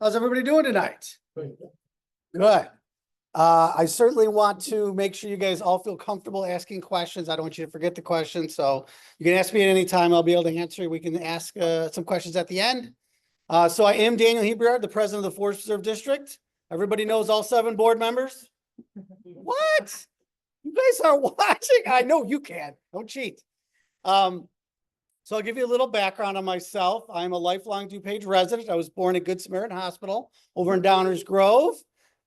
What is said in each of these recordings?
How's everybody doing tonight? Good. I certainly want to make sure you guys all feel comfortable asking questions. I don't want you to forget the questions, so you can ask me at any time. I'll be able to answer. We can ask some questions at the end. So I am Daniel Hebreard, the president of the Forest Preserve District. Everybody knows all 7 board members? What? You guys are watching? I know you can. Don't cheat. So I'll give you a little background on myself. I'm a lifelong DuPage resident. I was born at Good Samaritan Hospital over in Downers Grove.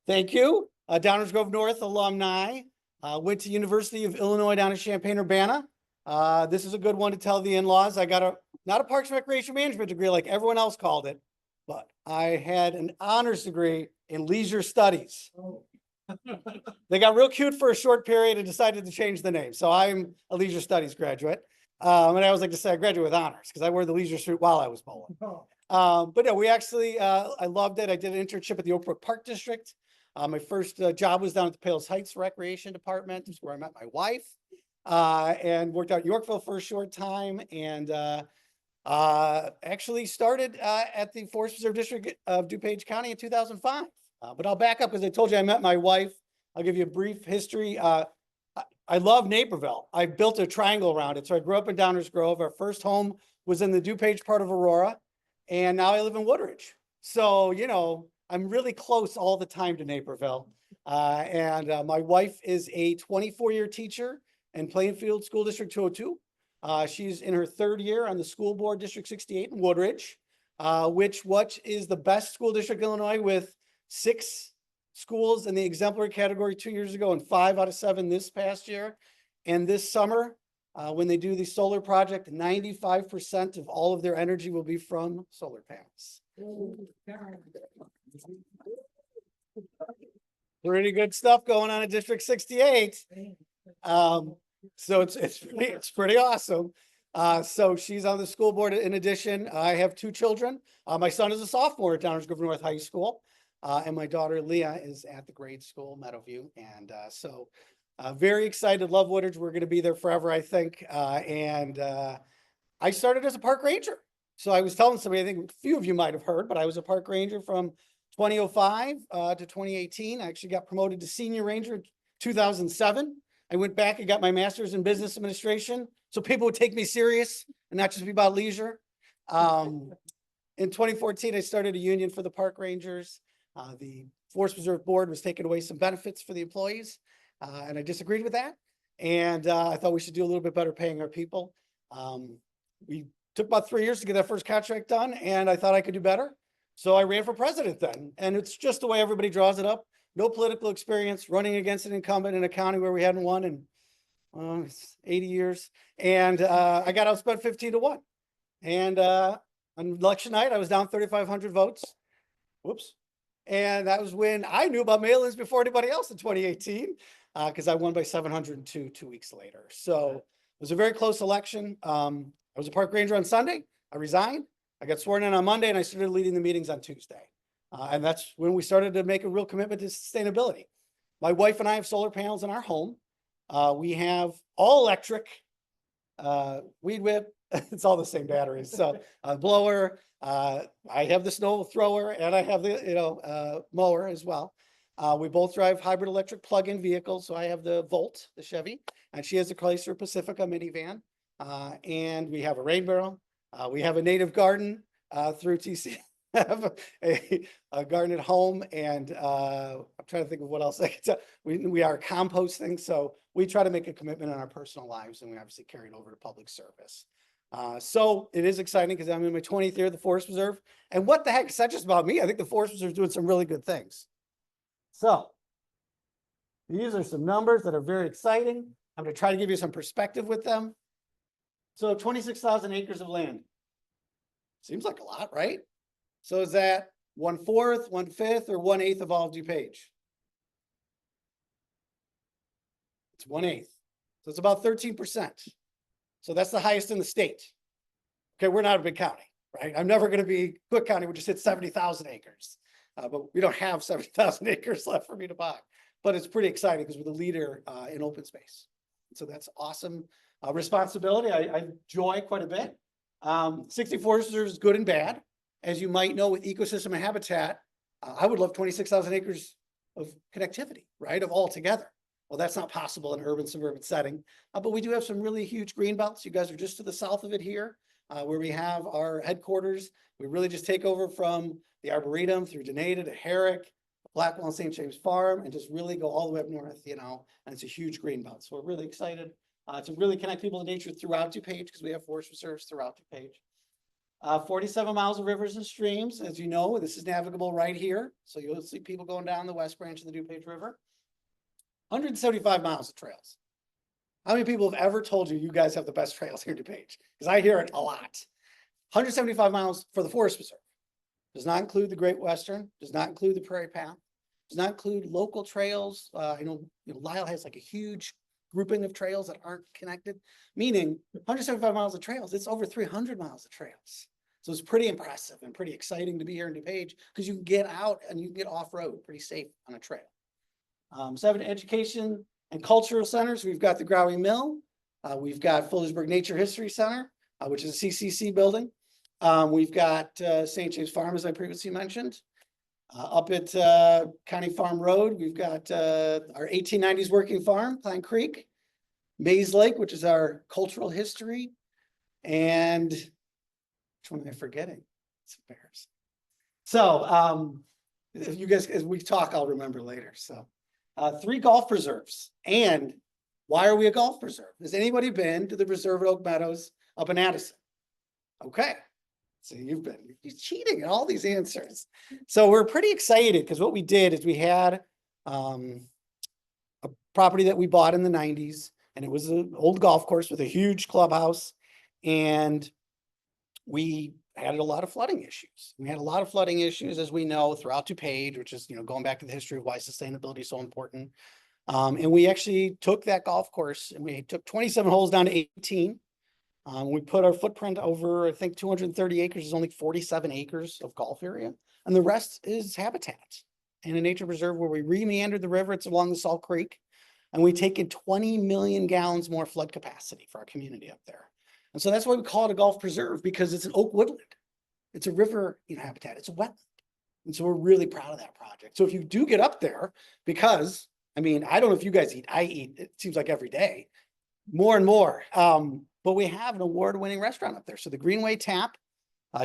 Thank you. Downers Grove North alumni. Went to University of Illinois down in Champaign-Urbana. This is a good one to tell the in-laws. I got not a Parks and Recreation Management degree like everyone else called it, but I had an honors degree in leisure studies. They got real cute for a short period and decided to change the name. So I'm a leisure studies graduate. And I always like to say I graduated with honors because I wore the leisure suit while I was bowling. But no, we actually, I loved it. I did an internship at the Oak Brook Park District. My first job was down at the Palos Heights Recreation Department. This is where I met my wife, and worked out in Yorkville for a short time, and actually started at the Forest Preserve District of DuPage County in 2005. But I'll back up because I told you I met my wife. I'll give you a brief history. I love Naperville. I built a triangle around it. So I grew up in Downers Grove. Our first home was in the DuPage part of Aurora. And now I live in Woodridge. So, you know, I'm really close all the time to Naperville. And my wife is a 24-year teacher in Plainfield School District 202. She's in her 3rd year on the school board, District 68 in Woodridge, which is the best school district in Illinois with 6 schools in the exemplary category 2 years ago and 5 out of 7 this past year. And this summer, when they do the solar project, 95% of all of their energy will be from solar panels. Pretty good stuff going on in District 68. So it's pretty awesome. So she's on the school board. In addition, I have 2 children. My son is a sophomore at Downers Grove North High School. And my daughter Leah is at the grade school, Meadowview. And so very excited, love Woodridge. We're going to be there forever, I think. And I started as a park ranger. So I was telling somebody, I think a few of you might have heard, but I was a park ranger from 2005 to 2018. I actually got promoted to senior ranger in 2007. I went back and got my master's in business administration so people would take me serious and not just be about leisure. In 2014, I started a union for the park rangers. The Forest Preserve Board was taking away some benefits for the employees, and I disagreed with that. And I thought we should do a little bit better paying our people. We took about 3 years to get that first contract done, and I thought I could do better. So I ran for president then. And it's just the way everybody draws it up. No political experience, running against an incumbent in a county where we hadn't won in 80 years. And I got outspent 15-1. And on election night, I was down 3,500 votes. Whoops. And that was when I knew about mail-ins before anybody else in 2018, because I won by 702 2 weeks later. So it was a very close election. I was a park ranger on Sunday. I resigned. I got sworn in on Monday, and I started leading the meetings on Tuesday. And that's when we started to make a real commitment to sustainability. My wife and I have solar panels in our home. We have all electric weed whip. It's all the same batteries. So blower. I have the snow thrower, and I have the mower as well. We both drive hybrid electric plug-in vehicles. So I have the Volt, the Chevy, and she has a Chrysler Pacifica minivan. And we have a rain barrel. We have a native garden through TC. Have a garden at home, and I'm trying to think of what else I can tell. We are composting, so we try to make a commitment in our personal lives, and we obviously carry it over to public service. So it is exciting because I'm in my 20th year of the Forest Preserve. And what the heck, it's not just about me. I think the Forest Preserve is doing some really good things. So these are some numbers that are very exciting. I'm going to try to give you some perspective with them. So 26,000 acres of land. Seems like a lot, right? So is that 1/4, 1/5, or 1/8 of all of DuPage? It's 1/8. So it's about 13%. So that's the highest in the state. Okay, we're not a big county, right? I'm never going to be Cook County, which just hit 70,000 acres. But we don't have 70,000 acres left for me to buy. But it's pretty exciting because we're the leader in open space. So that's awesome responsibility. I enjoy quite a bit. 60 Forest Preserve is good and bad. as you might know with ecosystem and habitat, I would love 26,000 acres of connectivity, right, of all together. Well, that's not possible in an urban suburban setting, but we do have some really huge green belts. You guys are just to the south of it here, where we have our headquarters. We really just take over from the Arboretum through Denata to Herrick, Blackwell and St. James Farm, and just really go all the way up north, you know, and it's a huge green belt. So we're really excited to really connect people to nature throughout DuPage, because we have forest reserves throughout DuPage. 47 miles of rivers and streams. As you know, this is navigable right here. So you'll see people going down the west branch of the DuPage River. 175 miles of trails. How many people have ever told you guys have the best trails here in DuPage? Because I hear it a lot. 175 miles for the Forest Reserve. Does not include the Great Western, does not include the Prairie Path, does not include local trails. I know, Lyle has like a huge grouping of trails that aren't connected, meaning 175 miles of trails, it's over 300 miles of trails. So it's pretty impressive and pretty exciting to be here in DuPage, because you can get out and you can get off-road pretty safe on a trail. 7 education and cultural centers. We've got the Growing Mill. We've got Phillipsburg Nature History Center, which is a CCC building. We've got St. James Farm, as I previously mentioned. Up at County Farm Road, we've got our 1890s working farm, Pine Creek. Maze Lake, which is our cultural history. And which one am I forgetting? It's embarrassing. So if you guys, as we talk, I'll remember later. So 3 golf preserves. And why are we a golf preserve? Has anybody been to the preserve at Oak Meadows up in Addison? Okay. So you've cheating at all these answers. So we're pretty excited, because what we did is we had a property that we bought in the 90s, and it was an old golf course with a huge clubhouse, and we had a lot of flooding issues. We had a lot of flooding issues, as we know, throughout DuPage, which is, going back to the history of why sustainability is so important. And we actually took that golf course and we took 27 holes down to 18. We put our footprint over, I think 230 acres is only 47 acres of golf area. And the rest is habitat and a nature preserve where we re-meandered the river. It's along the Salt Creek. And we take in 20 million gallons more flood capacity for our community up there. And so that's why we call it a golf preserve, because it's an oak woodland. It's a river habitat. It's a wetland. And so we're really proud of that project. So if you do get up there, because I don't know if you guys eat, I eat, it seems like every day, more and more. But we have an award-winning restaurant up there. So the Greenway Tap,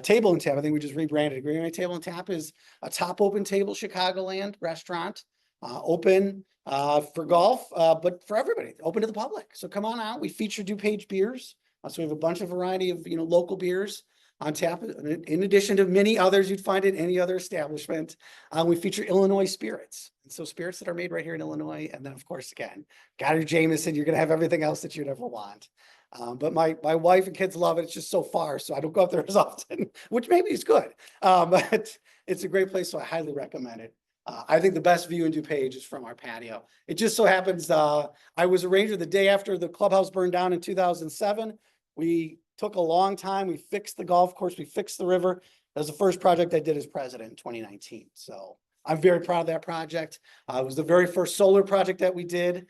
Table and Tap, I think we just rebranded. Greenway Table and Tap is a top open table Chicagoland restaurant, open for golf, but for everybody, open to the public. So come on out. We feature DuPage beers. So we have a bunch of variety of local beers on tap, in addition to many others you'd find in any other establishment. We feature Illinois spirits, and so spirits that are made right here in Illinois. And then, of course, again, got your Jameson. You're gonna have everything else that you'd ever want. But my wife and kids love it. It's just so far, so I don't go up there as often, which maybe is good. But it's a great place, so I highly recommend it. I think the best view in DuPage is from our patio. It just so happens I was a ranger the day after the clubhouse burned down in 2007. We took a long time. We fixed the golf course. We fixed the river. That was the first project I did as president in 2019. So I'm very proud of that project. It was the very first solar project that we did.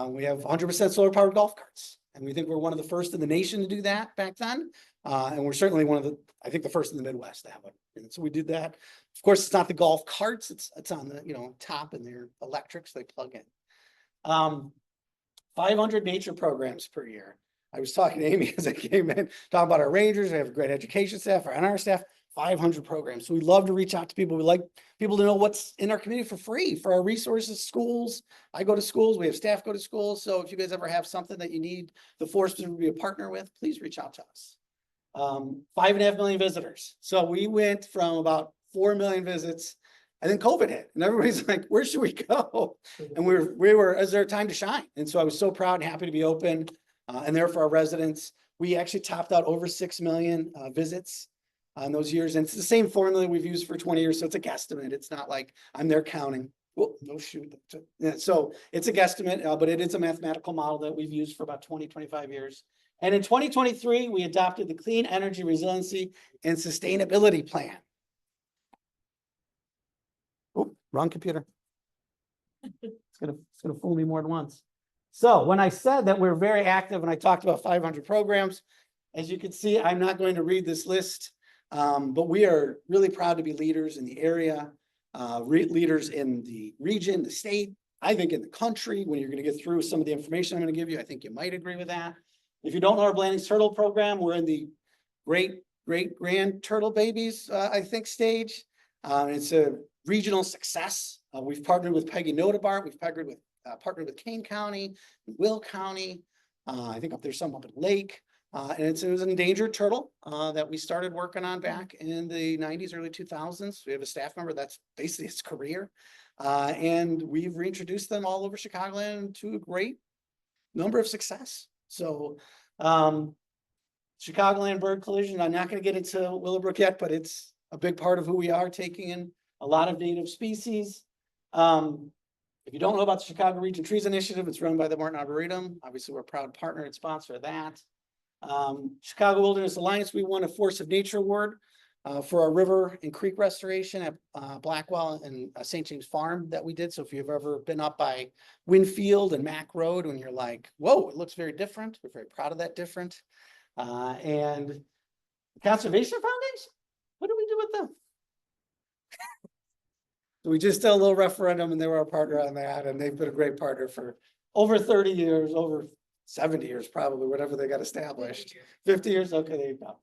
We have 100% solar powered golf carts. And we think we're one of the first in the nation to do that back then. And we're certainly one of the, I think the first in the Midwest to have it. And so we did that. Of course, it's not the golf carts. It's on the, top, and they're electric, so they plug in. 500 nature programs per year. I was talking to Amy as I came in, talking about our rangers. We have a great education staff, our NR staff, 500 programs. So we love to reach out to people. We like people to know what's in our community for free, for our resources, schools. I go to schools, we have staff go to schools. So if you guys ever have something that you need the forest to be a partner with, please reach out to us. 5.5 million visitors. So we went from about 4 million visits, and then COVID hit, and everybody's like, where should we go? And we were, is there a time to shine? And so I was so proud and happy to be open. And there for our residents, we actually topped out over 6 million visits on those years. And it's the same formula we've used for 20 years. So it's a guesstimate. It's not like I'm there counting. Whoa, no shoot. So it's a guesstimate, but it is a mathematical model that we've used for about 25 years. And in 2023, we adopted the Clean Energy Resiliency and Sustainability Plan. Oh, wrong computer. It's gonna fool me more than once. So when I said that we're very active and I talked about 500 programs, as you can see, I'm not going to read this list But we are really proud to be leaders in the area, leaders in the region, the state, I think in the country. When you're going to get through some of the information I'm going to give you, I think you might agree with that. If you don't know our Blandings Turtle program, we're in the great grand turtle babies, I think, stage. It's a regional success. We've partnered with Peggy Notebart. We've partnered with Kane County, Will County. I think up there's some up at Lake. And it was an endangered turtle that we started working on back in the 90s, early 2000s. We have a staff member that's basically his career. And we've reintroduced them all over Chicagoland to a great number of success. So Chicagoland bird collision, I'm not going to get into Willowbrook yet, but it's a big part of who we are, taking in a lot of native species. If you don't know about the Chicago Region Trees Initiative, it's run by the Martin Arboretum. Obviously, we're a proud partner and sponsor of that. Chicago Wilderness Alliance, we won a Force of Nature Award for our river and creek restoration at Blackwell and St. James Farm that we did. So if you've ever been up by Winfield and Mack Road, when you're like, whoa, it looks very different. We're very proud of that different. And the Conservation Foundation, what do we do with them? So we just did a little referendum and they were our partner on that. And they've been a great partner for over 30 years, over 70 years, probably, whatever they got established. 50 years. Okay, there you go.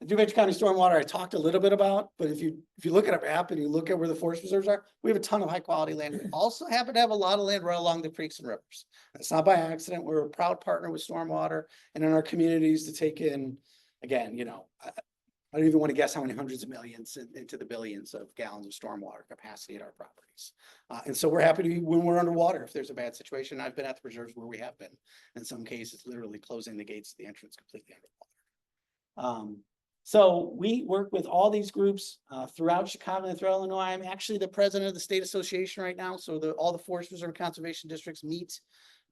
The DuPage County Stormwater, I talked a little bit about, but if you look at our map and you look at where the forest reserves are, we have a ton of high quality land. We also happen to have a lot of land right along the creeks and rivers. That's not by accident. We're a proud partner with Stormwater and in our communities to take in, again, you know, I don't even want to guess how many hundreds of millions into the billions of gallons of stormwater capacity at our properties. And so we're happy to be when we're underwater. If there's a bad situation, I've been at the preserves where we have been, in some cases, literally closing the gates to the entrance completely underwater. So we work with all these groups throughout Chicago and throughout Illinois. I'm actually the president of the state association right now. So all the forest reserve conservation districts meet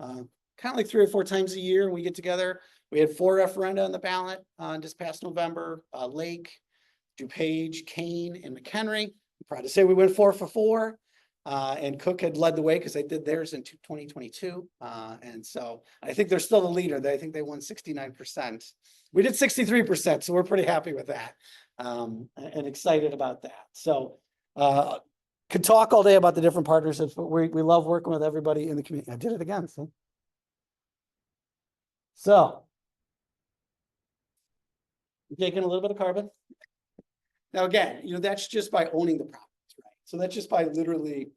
kind of like 3 or 4 times a year. We get together. We had 4 referenda on the ballot this past November. Lake, DuPage, Kane, and McHenry. I'm proud to say we went 4 for 4. And Cook had led the way because they did theirs in 2022. And so I think they're still the leader. I think they won 69%. We did 63%, so we're pretty happy with that and excited about that. So could talk all day about the different partnerships, but we love working with everybody in the community. I did it again. See? So we're taking a little bit of carbon. Now, again, you know, that's just by owning the properties, right? So that's just by literally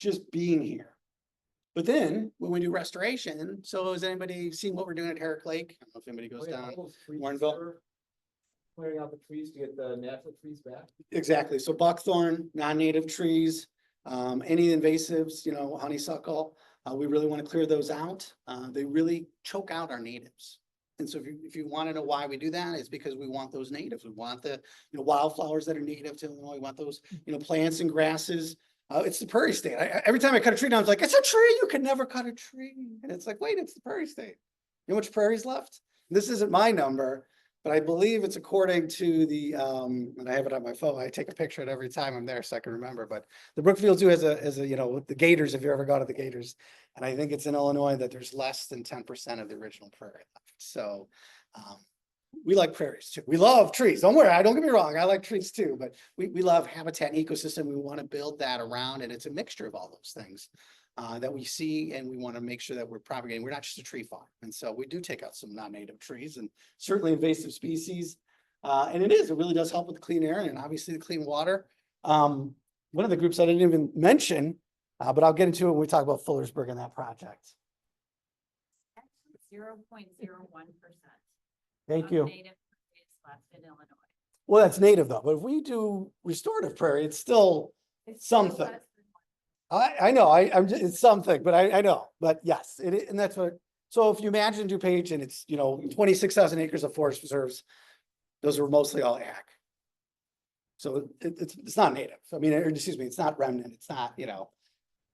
just being here. But then when we do restoration, so has anybody seen what we're doing at Herrick Lake? I don't know if anybody goes down Warrenville. Clearing out the trees to get the natural trees back. Exactly. So buckthorn, non-native trees, any invasives, you know, honeysuckle, we really want to clear those out. They really choke out our natives. And so if you want to know why we do that, it's because we want those natives. We want the, you know, wildflowers that are native to Illinois. We want those, you know, plants and grasses. It's the prairie state. Every time I cut a tree down, it's like, it's a tree. You can never cut a tree. And it's like, wait, it's the prairie state. You know how much prairie's left? This isn't my number, but I believe it's according to the, and I have it on my phone. I take a picture of it every time I'm there so I can remember. But the Brookfield Zoo has a, you know, the Gators, if you ever go to the Gators. And I think it's in Illinois that there's less than 10% of the original prairie left. So we like prairies too. We love trees. Don't worry, don't get me wrong. I like trees too, but we love habitat and ecosystem. We want to build that around, and it's a mixture of all those things that we see, and we want to make sure that we're propagating. We're not just a tree farm. And so we do take out some non-native trees and certainly invasive species. And it really does help with the clean air and obviously the clean water. One of the groups I didn't even mention, but I'll get into it when we talk about Fullersburg and that project. 0.01%. Thank you. Native is left in Illinois. Well, that's native though, but if we do restorative prairie, it's still something. I know, I'm just, it's something, but I know, but yes, and that's what, so if you imagine DuPage and it's, you know, 26,000 acres of forest reserves, those are mostly all ag. So it's not native. I mean, excuse me, it's not remnant. It's not, you know,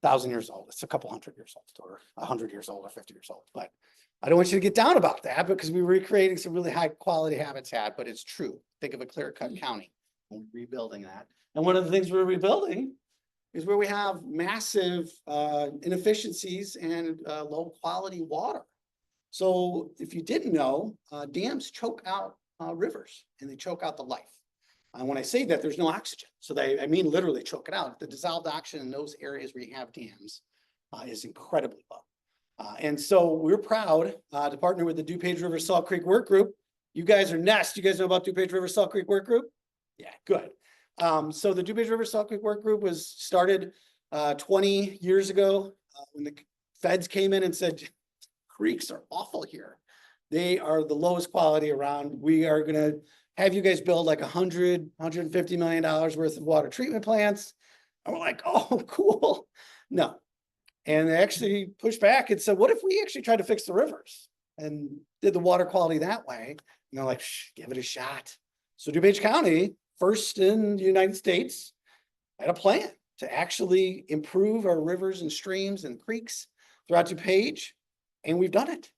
1,000 years old. It's a couple hundred years old or 100 years old or 50 years old, but I don't want you to get down about that because we're recreating some really high quality habitat, but it's true. Think of a clear-cut county and we're rebuilding that. And one of the things we're rebuilding is where we have massive inefficiencies and low quality water. So if you didn't know, dams choke out rivers and they choke out the life. And when I say that, there's no oxygen. So I mean literally choke it out. The dissolved oxygen in those areas where you have dams is incredibly low. And so we're proud to partner with the DuPage River Salt Creek Work Group. You guys are Nest. You guys know about DuPage River Salt Creek Work Group? Yeah, good. So the DuPage River Salt Creek Work Group was started 20 years ago when the feds came in and said, creeks are awful here. They are the lowest quality around. We are going to have you guys build like $150 million worth of water treatment plants. And we're like, oh, cool. No. And they actually pushed back and said, what if we actually tried to fix the rivers and did the water quality that way? And they're like, give it a shot. So DuPage County, first in the United States, had a plan to actually improve our rivers and streams and creeks throughout DuPage. And we've done it.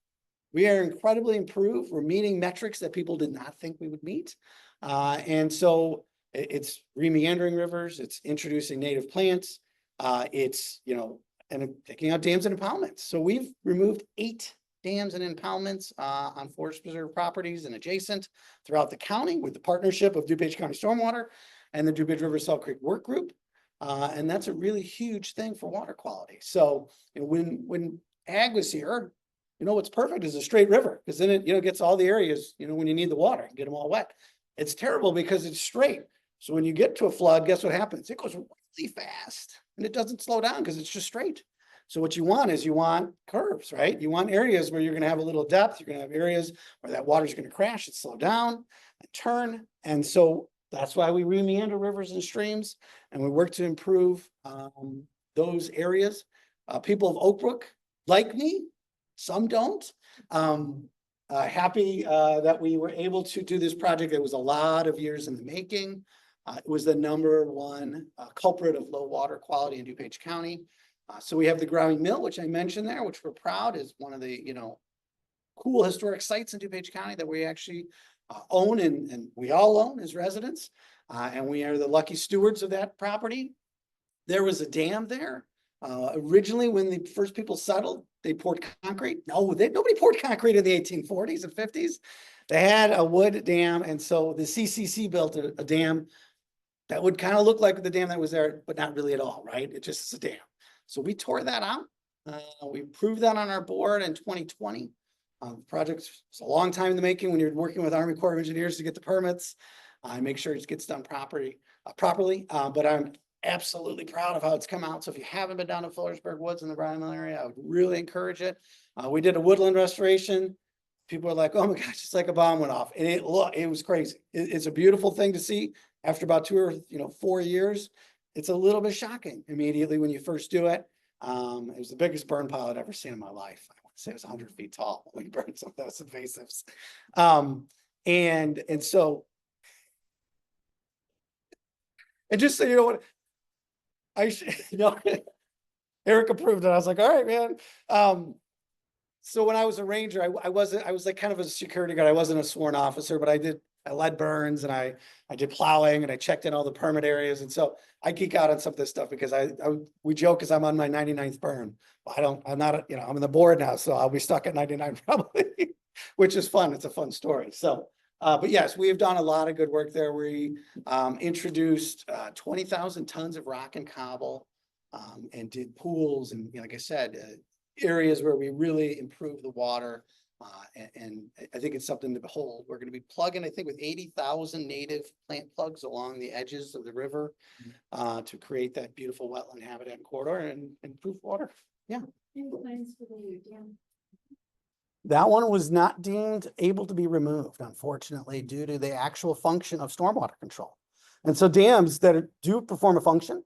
We are incredibly improved. We're meeting metrics that people did not think we would meet. And so it's remeandering rivers, it's introducing native plants, it's, and taking out dams and impoundments. So we've removed 8 dams and impoundments on forest preserve properties and adjacent throughout the county with the partnership of DuPage County Stormwater and the DuPage River Salt Creek Work Group. And that's a really huge thing for water quality. So when ag was here, what's perfect is a straight river because then it, gets all the areas, when you need the water and get them all wet. It's terrible because it's straight. So when you get to a flood, guess what happens? It goes really fast and it doesn't slow down because it's just straight. So what you want is curves, right? You want areas where you're going to have a little depth. You're going to have areas where that water is going to crash and slow down and turn. And so that's why we remeander rivers and streams and we work to improve those areas. People of Oak Brook like me, some don't. Happy that we were able to do this project. It was a lot of years in the making. It was the #1 culprit of low water quality in DuPage County. So we have the Growing Mill, which I mentioned there, which we're proud is one of the, cool historic sites in DuPage County that we actually own and we all own as residents. And we are the lucky stewards of that property. There was a dam there. Originally, when the first people settled, they poured concrete. Nobody poured concrete in the 1840s and 50s. They had a wood dam. And so the CCC built a dam that would kind of look like the dam that was there, but not really at all, right? It just is a dam. So we tore that out. We approved that on our board in 2020. The project was a long time in the making when you're working with Army Corps of Engineers to get the permits. Make sure it gets done properly. But I'm absolutely proud of how it's come out. So if you haven't been down to Floresburg Woods in the Bryan Mill area, I would really encourage it. We did a woodland restoration. People are like, oh my gosh, it's like a bomb went off. And it was crazy. It's a beautiful thing to see after about 2 or 4 years. It's a little bit shocking immediately when you first do it. It was the biggest burn pile I'd ever seen in my life. I want to say it was 100 feet tall when we burned some of those invasives. And so, and just so you know what, Eric approved it. I was like, all right, man. So when I was a ranger, I was like kind of a security guard. I wasn't a sworn officer, but I led burns and I did plowing and I checked in all the permit areas. And so I geek out on some of this stuff because we joke because I'm on my 99th burn. I'm not, I'm in the board now, so I'll be stuck at 99 probably, which is fun. It's a fun story. So, but yes, we have done a lot of good work there. We introduced 20,000 tons of rock and cobble and did pools and, like I said, areas where we really improve the water. And I think it's something to behold. We're going to be plugging, I think, with 80,000 native plant plugs along the edges of the river to create that beautiful wetland habitat corridor and improve water. Yeah. Any plans for the new dam? That one was not deemed able to be removed, unfortunately, due to the actual function of stormwater control. And so dams that do perform a function,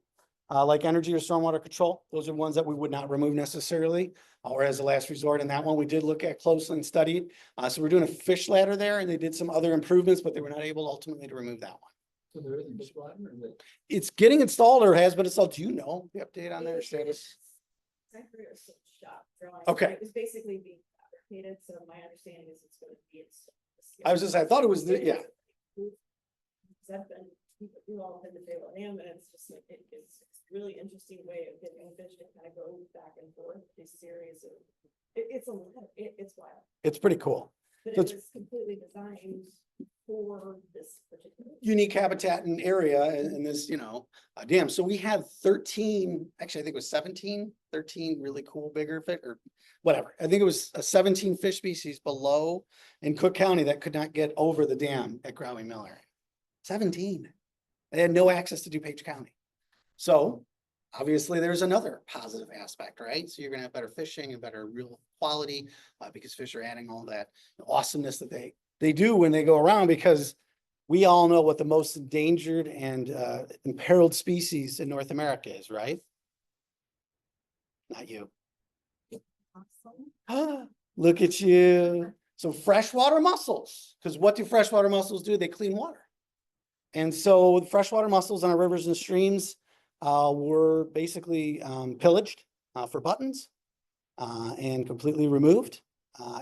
like energy or stormwater control, those are ones that we would not remove necessarily, or as a last resort. And that one we did look at closely and studied. So we're doing a fish ladder there, and they did some other improvements, but they were not able ultimately to remove that one. So there isn't fish ladder, or is it? It's getting installed or has been installed. Do you know the update on their status? Okay. It was basically being fabricated, so my understanding is it's going to be installed. I was just, I thought it was, yeah. I've been, you all have been to Fayetteville Dam, and it's just, it's a really interesting way of getting fish to kind of go back and forth these series of, it's wild. It's pretty cool. But So it was completely designed for this particular. unique habitat and area in this, dam. So we had 13, actually, I think it was 13 really cool bigger fish or whatever. I think it was 17 fish species below in Cook County that could not get over the dam at Growing Mill area. 17. They had no access to DuPage County. So obviously there's another positive aspect, right? So you're gonna have better fishing and better real quality because fish are adding all that awesomeness that they do when they go around, because we all know what the most endangered and imperiled species in North America is, right? Not you. Look at you. So freshwater mussels, because what do freshwater mussels do? They clean water. And so the freshwater mussels on our rivers and streams were basically pillaged for buttons and completely removed.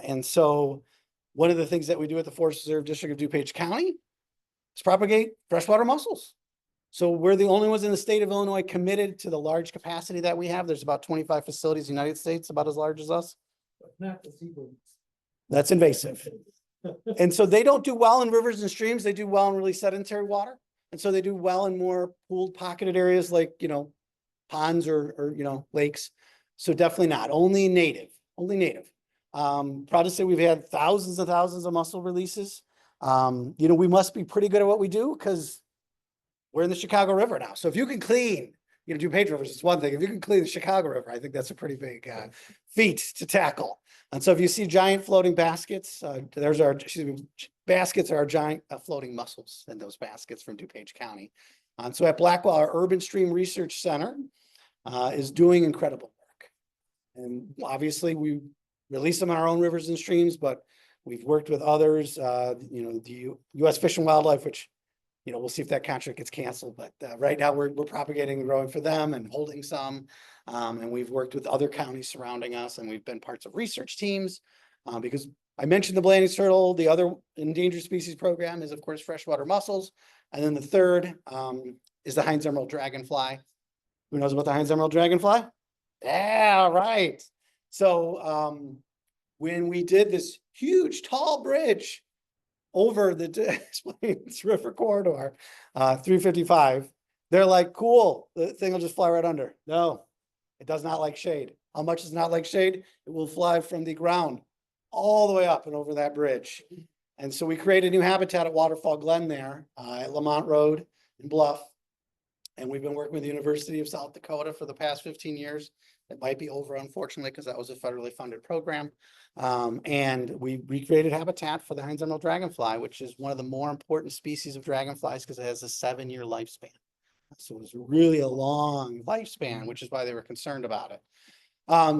And so one of the things that we do at the Forest Reserve District of DuPage County is propagate freshwater mussels. So we're the only ones in the state of Illinois committed to the large capacity that we have. There's about 25 facilities in the United States, about as large as us. Not the seabirds. That's invasive. And so they don't do well in rivers and streams. They do well in really sedentary water. And so they do well in more pooled, pocketed areas like, ponds or lakes. So definitely not, only native. Proud to say we've had thousands and thousands of mussel releases. We must be pretty good at what we do because we're in the Chicago River now. So if you can clean, DuPage rivers is one thing. If you can clean the Chicago River, I think that's a pretty big feat to tackle. And so if you see giant floating baskets, baskets are our giant floating mussels in those baskets from DuPage County. And so at Blackwell, our Urban Stream Research Center is doing incredible work. And obviously we release them in our own rivers and streams, but we've worked with others, the U.S. Fish and Wildlife, which, we'll see if that contract gets canceled, but right now we're propagating and growing for them and holding some. And we've worked with other counties surrounding us, and we've been parts of research teams because I mentioned the Blanding's turtle. The other endangered species program is, of course, freshwater mussels. And then the third is the Heinz Emerald dragonfly. Who knows about the Heinz Emerald dragonfly? Yeah, right. So when we did this huge tall bridge over the Des Plaines River corridor, 355, they're like, cool, the thing will just fly right under. No, it does not like shade. How much does not like shade? It will fly from the ground all the way up and over that bridge. And so we created new habitat at Waterfall Glen there at Lamont Road in Bluff. And we've been working with the University of South Dakota for the past 15 years. It might be over, unfortunately, because that was a federally funded program. And we recreated habitat for the Heinz Emerald dragonfly, which is one of the more important species of dragonflies because it has a 7-year lifespan. So it was really a long lifespan, which is why they were concerned about it. I'm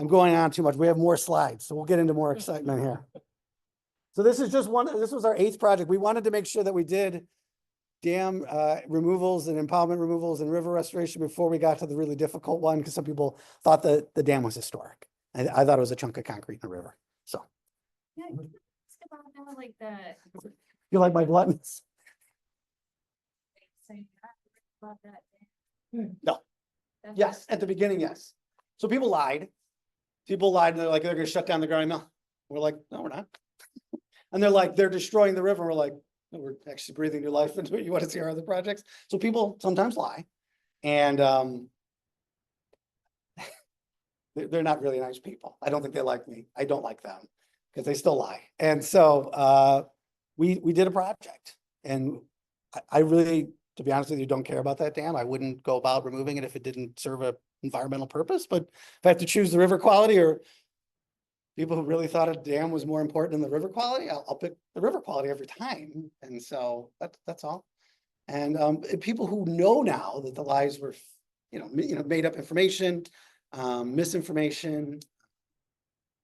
going on too much. We have more slides, so we'll get into more excitement here. So this is just this was our 8th project. We wanted to make sure that we did dam removals and impoundment removals and river restoration before we got to the really difficult one, because some people thought that the dam was historic. I thought it was a chunk of concrete in a river. So. Yeah, can you ask about that, like the. You like my bluntness? About that. No. Yes, at the beginning, yes. So people lied. And they're like, they're gonna shut down the Growing Mill. We're like, no, we're not. And they're like, they're destroying the river. We're like, no, we're actually breathing new life into it. You want to see our other projects? So people sometimes lie. And they're not really nice people. I don't think they like me. I don't like them because they still lie. And so we did a project, and I really, to be honest with you, don't care about that dam. I wouldn't go about removing it if it didn't serve a environmental purpose. But if I have to choose the river quality, or people who really thought a dam was more important than the river quality, I'll pick the river quality every time. And so that's all. And people who know now that the lies were, made up information, misinformation,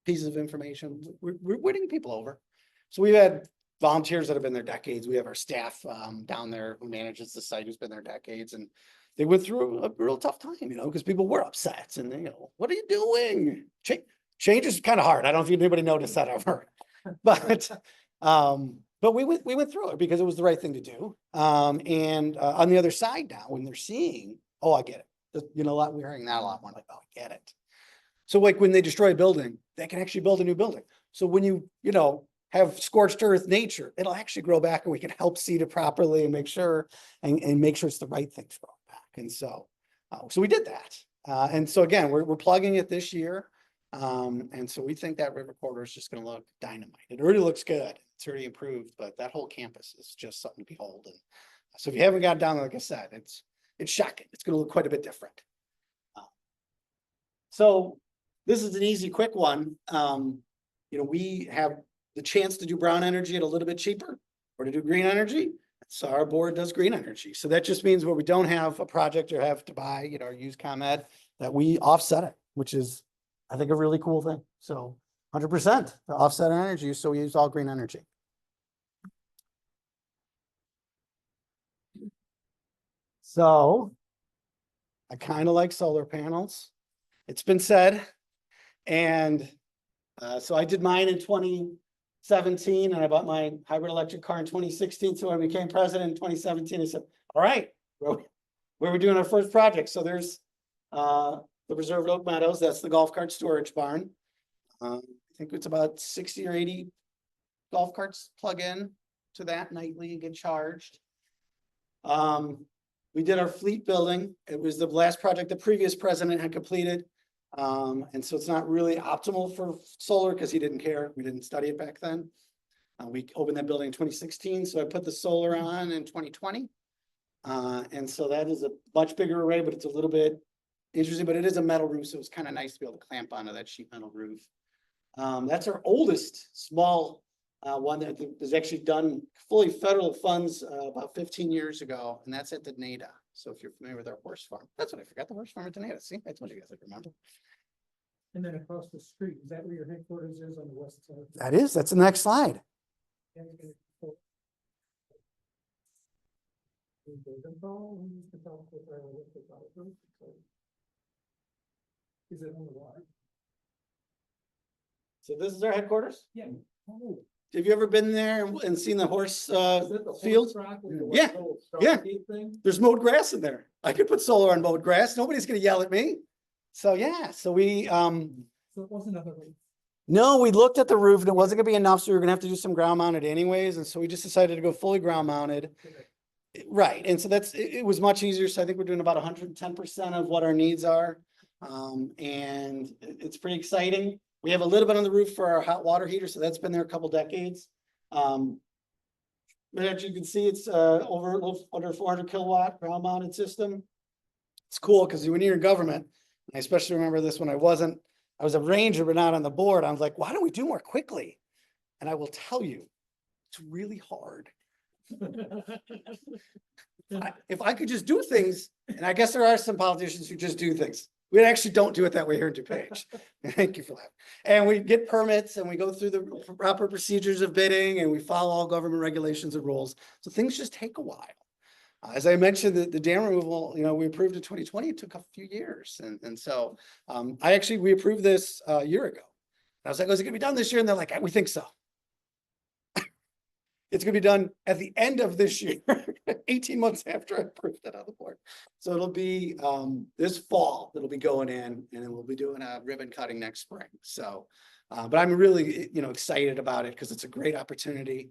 pieces of information, we're winning people over. So we've had volunteers that have been there decades. We have our staff down there who manages the site who's been there decades, and they went through a real tough time, because people were upset and what are you doing? Change is kind of hard. I don't know if anybody noticed that ever, but we went through it because it was the right thing to do. And on the other side now, when they're seeing, oh, I get it. We're hearing that a lot more, like, oh, I get it. So like when they destroy a building, they can actually build a new building. So when you have scorched earth nature, it'll actually grow back and we can help seed it properly and make sure, and make sure it's the right thing to grow back. And so, so we did that. And so again, we're plugging it this year. And so we think that river corridor is just gonna look dynamite. It already looks good. It's already improved, but that whole campus is just something to behold. And so if you haven't got down there, like I said, it's shocking. It's gonna look quite a bit different. So this is an easy, quick one. You know, we have the chance to do brown energy at a little bit cheaper or to do green energy. So our board does green energy. So that just means where we don't have a project or have to buy, you know, or use ComEd, that we offset it, which is, I think, a really cool thing. So 100% to offset our energy. So we use all green energy. So I kind of like solar panels. It's been said. And so I did mine in 2017 and I bought my hybrid electric car in 2016. So when I became president in 2017, I said, all right, where we're doing our first project. So there's the Reserved Oak Meadows. That's the golf cart storage barn. I think it's about 60 or 80 golf carts plug in to that nightly and get charged. We did our fleet building. It was the last project the previous president had completed. And so it's not really optimal for solar because he didn't care. We didn't study it back then. We opened that building in 2016. So I put the solar on in 2020. And so that is a much bigger array, but it's a little bit interesting, but it is a metal roof. So it's kind of nice to be able to clamp onto that sheet metal roof. That's our oldest small one that was actually done fully federal funds about 15 years ago. And that's at the NADA. So if you're familiar with our horse farm, that's what I forgot, the horse farm at the NADA. See, I told you guys I remember. And then across the street, is that where your headquarters is on the west side? That's the next slide. Is it on the water? So this is our headquarters. Yeah. Oh. Have you ever been there and seen the horse Is that the field? horse track with the Yeah, little yeah. stockade thing? There's mowed grass in there. I could put solar on mowed grass. Nobody's gonna yell at me. So yeah, so we So it wasn't another roof. no, we looked at the roof and it wasn't gonna be enough, so we were gonna have to do some ground mounted anyways, and so we just decided to go fully ground mounted. Right, and so it was much easier, so I think we're doing about 110% of what our needs are. And it's pretty exciting. We have a little bit on the roof for our hot water heater, so that's been there a couple decades. But as you can see, it's over a little under 400 kilowatt ground mounted system. It's cool because when you're in government, and I especially remember this when I was a ranger but not on the board. I was like, why don't we do more quickly? And I will tell you, it's really hard. If I could just do things, and I guess there are some politicians who just do things. We actually don't do it that way here in DuPage. Thank you for that. And we get permits and we go through the proper procedures of bidding and we follow all government regulations and rules. So things just take a while. As I mentioned, the dam removal, you know, we approved in 2020. It took a few years. And so we approved this a year ago. And I was like, is it gonna be done this year? And they're like, we think so. It's gonna be done at the end of this year, 18 months after I approved it on the board. So it'll be this fall, it'll be going in, and then we'll be doing a ribbon cutting next spring. So, but I'm really, excited about it because it's a great opportunity.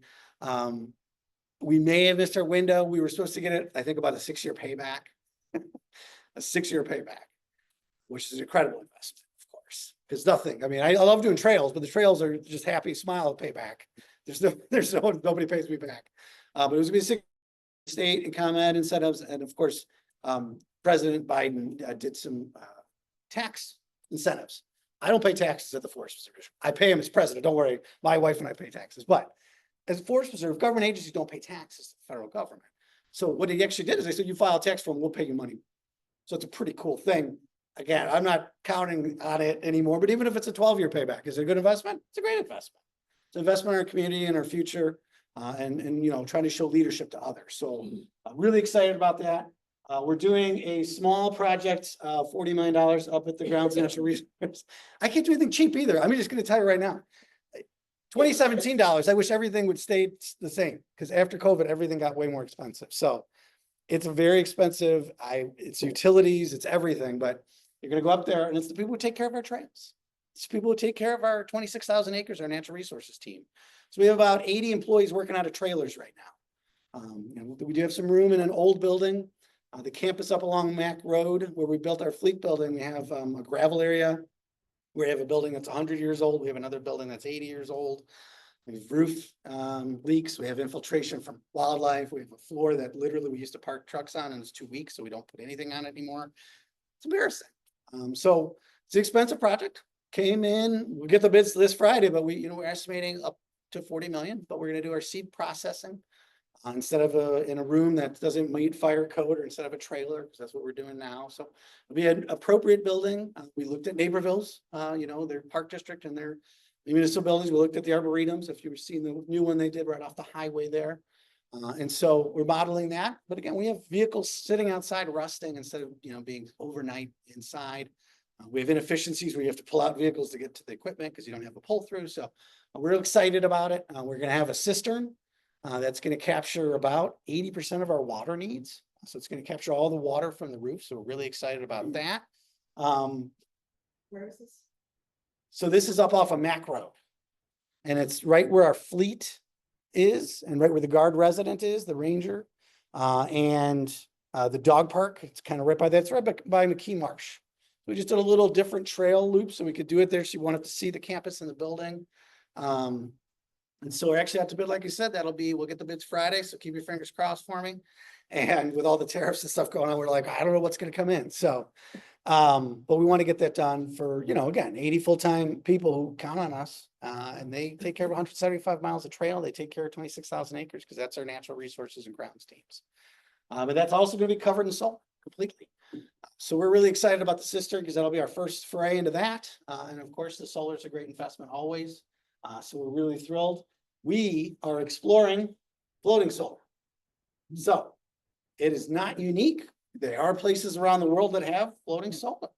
We may have missed our window. We were supposed to get it, I think, about a 6-year payback, a 6-year payback, which is an incredible investment, of course. Because nothing, I mean, I love doing trails, but the trails are just happy smile payback. Nobody pays me back. But it was gonna be 6 state and ComEd incentives, and of course, President Biden did some tax incentives. I don't pay taxes at the Forest Preserve. I pay him as president. Don't worry, my wife and I pay taxes. But as a Forest Preserve, government agencies don't pay taxes to the federal government. So what he actually did is they said, you file a tax form, we'll pay you money. So it's a pretty cool thing. Again, I'm not counting on it anymore, but even if it's a 12-year payback, is it a good investment? It's a great investment. It's an investment in our community and our future, and trying to show leadership to others. So I'm really excited about that. We're doing a small project, $40 million up at the Grounds Natural Resources. I can't do anything cheap either. I'm just going to tell you right now. 2017 dollars. I wish everything would stay the same because after COVID, everything got way more expensive. So it's very expensive. It's utilities, it's everything, but you're going to go up there and it's the people who take care of our trails. It's people who take care of our 26,000 acres, our natural resources team. So we have about 80 employees working out of trailers right now. We do have some room in an old building. The campus up along Mack Road, where we built our fleet building, we have a gravel area. We have a building that's 100 years old. We have another building that's 80 years old. We have roof leaks. We have infiltration from wildlife. We have a floor that literally we used to park trucks on, and it's 2 weeks, so we don't put anything on it anymore. It's embarrassing. So it's an expensive project. Came in, we'll get the bids this Friday, but we're estimating up to 40 million, but we're gonna do our seed processing. Instead of in a room that doesn't meet fire code, or instead of a trailer, because that's what we're doing now. So it'll be an appropriate building. We looked at Naperville's, their park district and their municipal buildings. We looked at the arboretums. If you've seen the new one they did right off the highway there. And so we're modeling that. But again, we have vehicles sitting outside rusting instead of, being overnight inside. We have inefficiencies where you have to pull out vehicles to get to the equipment because you don't have a pull through. So we're excited about it. We're going to have a cistern. That's going to capture about 80% of our water needs. So it's going to capture all the water from the roof. So we're really excited about that. Where is this? So this is up off of Mack Road. And it's right where our fleet is and right where the guard resident is, the ranger. And the dog park, it's kind of right by that. It's right by McKee Marsh. We just did a little different trail loop so we could do it there. She wanted to see the campus and the building. And so we're actually out to bid, like you said, we'll get the bids Friday. So keep your fingers crossed for me. And with all the tariffs and stuff going on, we're like, I don't know what's going to come in. So, but we want to get that done for, again, 80 full-time people who count on us. And they take care of 175 miles of trail. They take care of 26,000 acres because that's our natural resources and grounds teams. But that's also going to be covered in solar completely. So we're really excited about the cistern because that'll be our first foray into that. And of course, the solar is a great investment always. So we're really thrilled. We are exploring floating solar. So it is not unique. There are places around the world that have floating solar.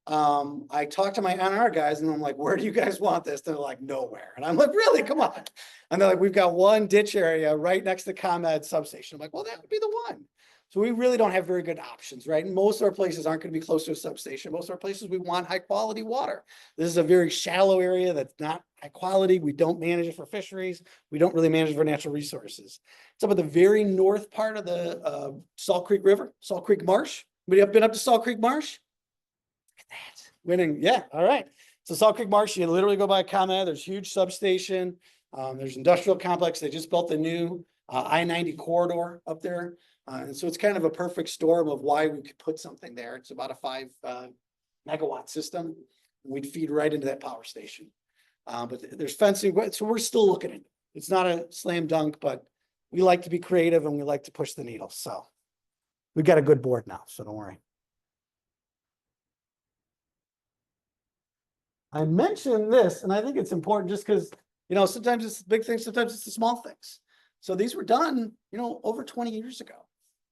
I talked to my NR guys and I'm like, where do you guys want this? They're like, nowhere. And I'm like, really? Come on. And they're like, we've got one ditch area right next to ComEd substation. I'm like, well, that would be the one. So we really don't have very good options, right? And most of our places aren't going to be close to a substation. Most of our places, we want high quality water. This is a very shallow area that's not high quality. We don't manage it for fisheries. We don't really manage it for natural resources. It's up at the very north part of the Salt Creek River, Salt Creek Marsh. Anybody been up to Salt Creek Marsh? Look at that. Winning. Yeah. All right. So Salt Creek Marsh, you literally go by ComEd. There's a huge substation. There's industrial complex. They just built the new I-90 corridor up there. And so it's kind of a perfect storm of why we could put something there. It's about a 5 megawatt system. We'd feed right into that power station. But there's fencing, so we're still looking at it. It's not a slam dunk, but we like to be creative and we like to push the needle. So we've got a good board now, so don't worry. I mentioned this, and I think it's important just because, sometimes it's the big things, sometimes it's the small things. So these were done, over 20 years ago.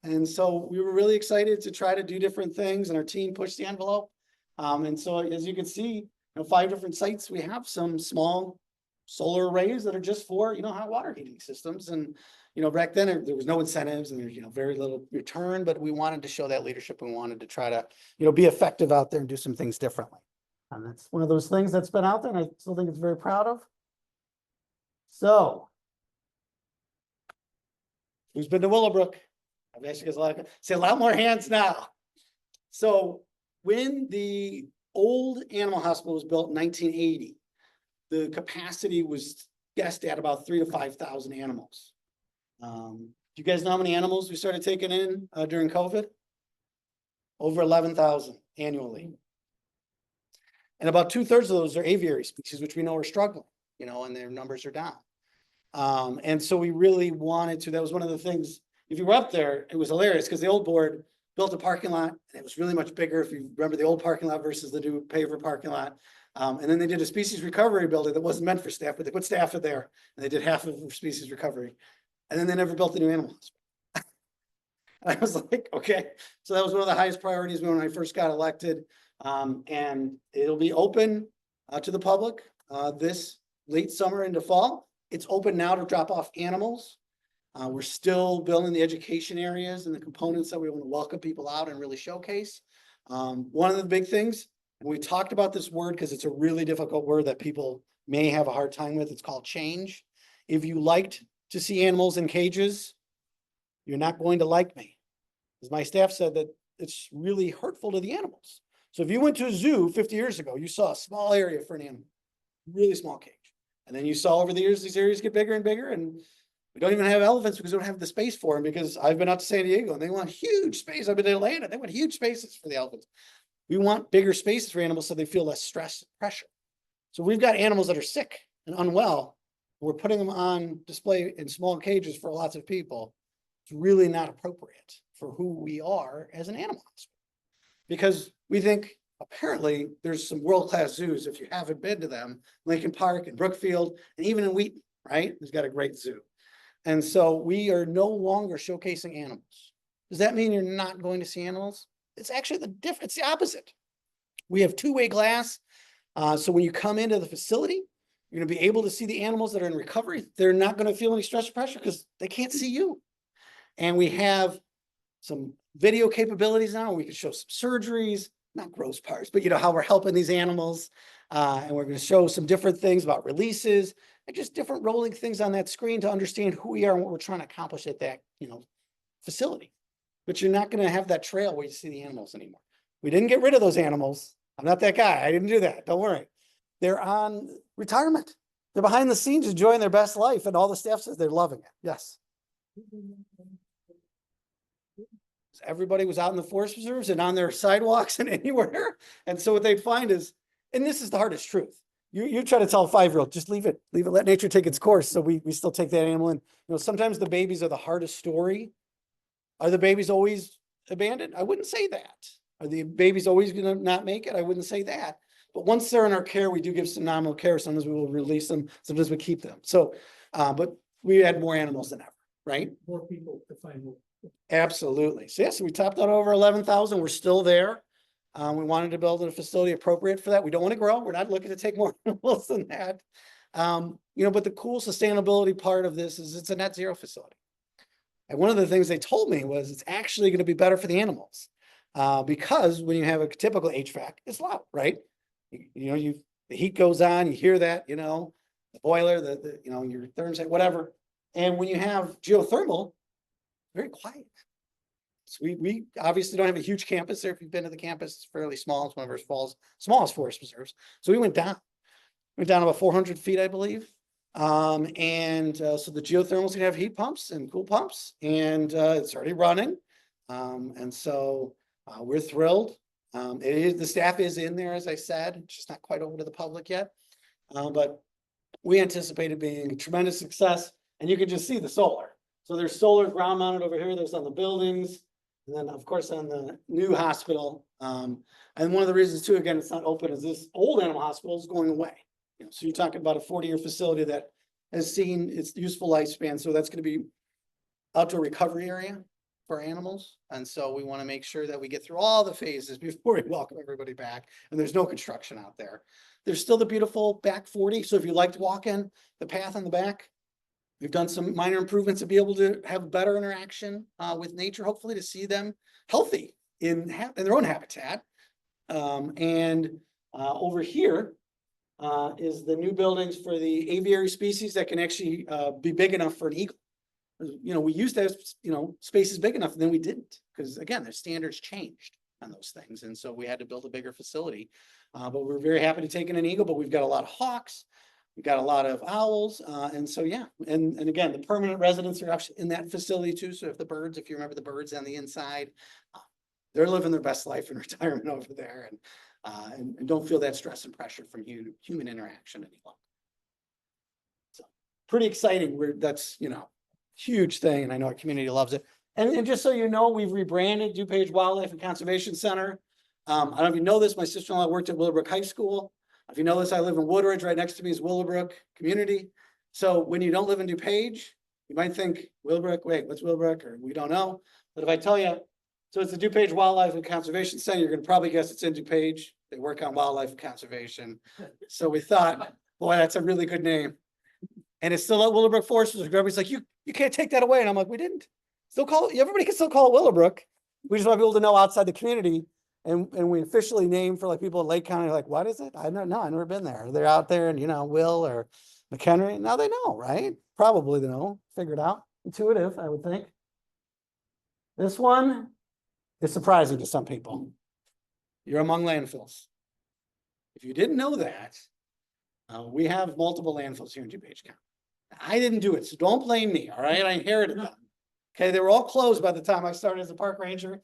And so we were really excited to try to do different things, and our team pushed the envelope. And so as you can see, 5 different sites, we have some small solar arrays that are just for, hot water heating systems. And, back then there was no incentives and there's, very little return, but we wanted to show that leadership. We wanted to try to, be effective out there and do some things differently. And that's one of those things that's been out there and I still think it's very proud of. So who's been to Willowbrook? I've asked you guys say a lot more hands now. So when the old animal hospital was built in 1980, the capacity was guessed at about 3,000 to 5,000 animals. Do you guys know how many animals we started taking in during COVID? Over 11,000 annually. And about 2/3 of those are aviary species, which we know are struggling, and their numbers are down. And so we really wanted to, that was one of the things, if you were up there, it was hilarious because the old board built a parking lot and it was really much bigger. If you remember the old parking lot versus the new paver parking lot. And then they did a species recovery building that wasn't meant for staff, but they put staff in there and they did half of species recovery. And then they never built a new animal hospital. And I was like, okay. So that was one of the highest priorities when I first got elected. And it'll be open to the public this late summer into fall. It's open now to drop off animals. We're still building the education areas and the components that we want to welcome people out and really showcase. One of the big things, And we talked about this word because it's a really difficult word that people may have a hard time with. It's called change. If you liked to see animals in cages, you're not going to like me. As my staff said, that it's really hurtful to the animals. So if you went to a zoo 50 years ago, you saw a small area for an animal, really small cage. And then you saw over the years, these areas get bigger and bigger, and we don't even have elephants because we don't have the space for them, because I've been out to San Diego and they want huge space. I've been to Atlanta, they want huge spaces for the elephants. We want bigger spaces for animals so they feel less stress and pressure. So we've got animals that are sick and unwell. We're putting them on display in small cages for lots of people. It's really not appropriate for who we are as an animal hospital. Because we think apparently there's some world-class zoos, if you haven't been to them, Lincoln Park and Brookfield, and even in Wheaton, right? There's got a great zoo. And so we are no longer showcasing animals. Does that mean you're not going to see animals? It's actually it's the opposite. We have two-way glass. So when you come into the facility, you're gonna be able to see the animals that are in recovery. They're not gonna feel any stress or pressure because they can't see you. And we have some video capabilities now. We can show some surgeries, not gross parts, but you know, how we're helping these animals. And we're gonna show some different things about releases and just different rolling things on that screen to understand who we are and what we're trying to accomplish at that, facility. But you're not gonna have that trail where you see the animals anymore. We didn't get rid of those animals. I'm not that guy. I didn't do that. Don't worry. They're on retirement. They're behind the scenes enjoying their best life, and all the staff says they're loving it. Yes. Everybody was out in the forest reserves and on their sidewalks and anywhere. And so what they'd find is, and this is the hardest truth. You try to tell a 5-year-old, just leave it, let nature take its course. So we still take that animal in. Sometimes the babies are the hardest story. Are the babies always abandoned? I wouldn't say that. Are the babies always going to not make it? I wouldn't say that. But once they're in our care, we do give some nominal care. Sometimes we will release them. Sometimes we keep them. So, but we had more animals than ever, right? More people to find more. Absolutely. So yes, we topped out over 11,000. We're still there. We wanted to build a facility appropriate for that. We don't want to grow. We're not looking to take more animals than that. But the cool sustainability part of this is it's a net zero facility. And one of the things they told me was it's actually going to be better for the animals. Because when you have a typical HVAC, it's loud, right? The heat goes on, you hear that, the boiler, your thermostat, whatever. And when you have geothermal, very quiet. So we obviously don't have a huge campus there. If you've been to the campus, it's fairly small. It's one of our smallest forest reserves. So we went down. About 400 feet, I believe. So the geothermal's gonna have heat pumps and cool pumps, and it's already running. We're thrilled. The staff is in there, as I said, it's just not quite over to the public yet. But we anticipate it being a tremendous success, and you can just see the solar. So there's solar ground mounted over here, there's on the buildings, and then of course on the new hospital. And one of the reasons too, again, it's not open, is this old animal hospital is going away. So you're talking about a 40-year facility that has seen its useful lifespan. So that's going to be outdoor recovery area for animals. And so we want to make sure that we get through all the phases before we welcome everybody back. And there's no construction out there. There's still the beautiful back 40. So if you like to walk in the path in the back, we've done some minor improvements to be able to have better interaction with nature, hopefully to see them healthy in their own habitat. Over here is the new buildings for the aviary species that can actually be big enough for an eagle. We used to have, spaces big enough, and then we didn't, because again, the standards changed on those things. And so we had to build a bigger facility, but we're very happy to take in an eagle, but we've got a lot of hawks. We've got a lot of owls. And again, the permanent residents are actually in that facility too. So if you remember the birds on the inside, they're living their best life in retirement over there, and don't feel that stress and pressure from human interaction any longer. So pretty exciting. That's huge thing, and I know our community loves it. And just so you know, we've rebranded DuPage Wildlife and Conservation Center. I don't know if you know this, my sister-in-law worked at Willowbrook High School. If you know this, I live in Woodridge. Right next to me is Willowbrook Community. So when you don't live in DuPage, you might think Willowbrook, wait, what's Willowbrook? Or we don't know. But if I tell you, so it's the DuPage Wildlife and Conservation Center, you're going to probably guess it's in DuPage. They work on wildlife and conservation. So we thought, boy, that's a really good name. And it's still at Willowbrook Forest Reserve. Everybody's like, you can't take that away. And I'm like, we didn't. Everybody can still call it Willowbrook. We just want people to know outside the community. And we officially named for like people in Lake County, like, what is it? I don't know. I've never been there. They're out there and, Will or McHenry, now they know, right? Probably they know, figured out. Intuitive, I would think. This one is surprising to some people. You're among landfills. If you didn't know that, we have multiple landfills here in DuPage County. I didn't do it, so don't blame me, all right? I inherited them. Okay, they were all closed by the time I started as a park ranger.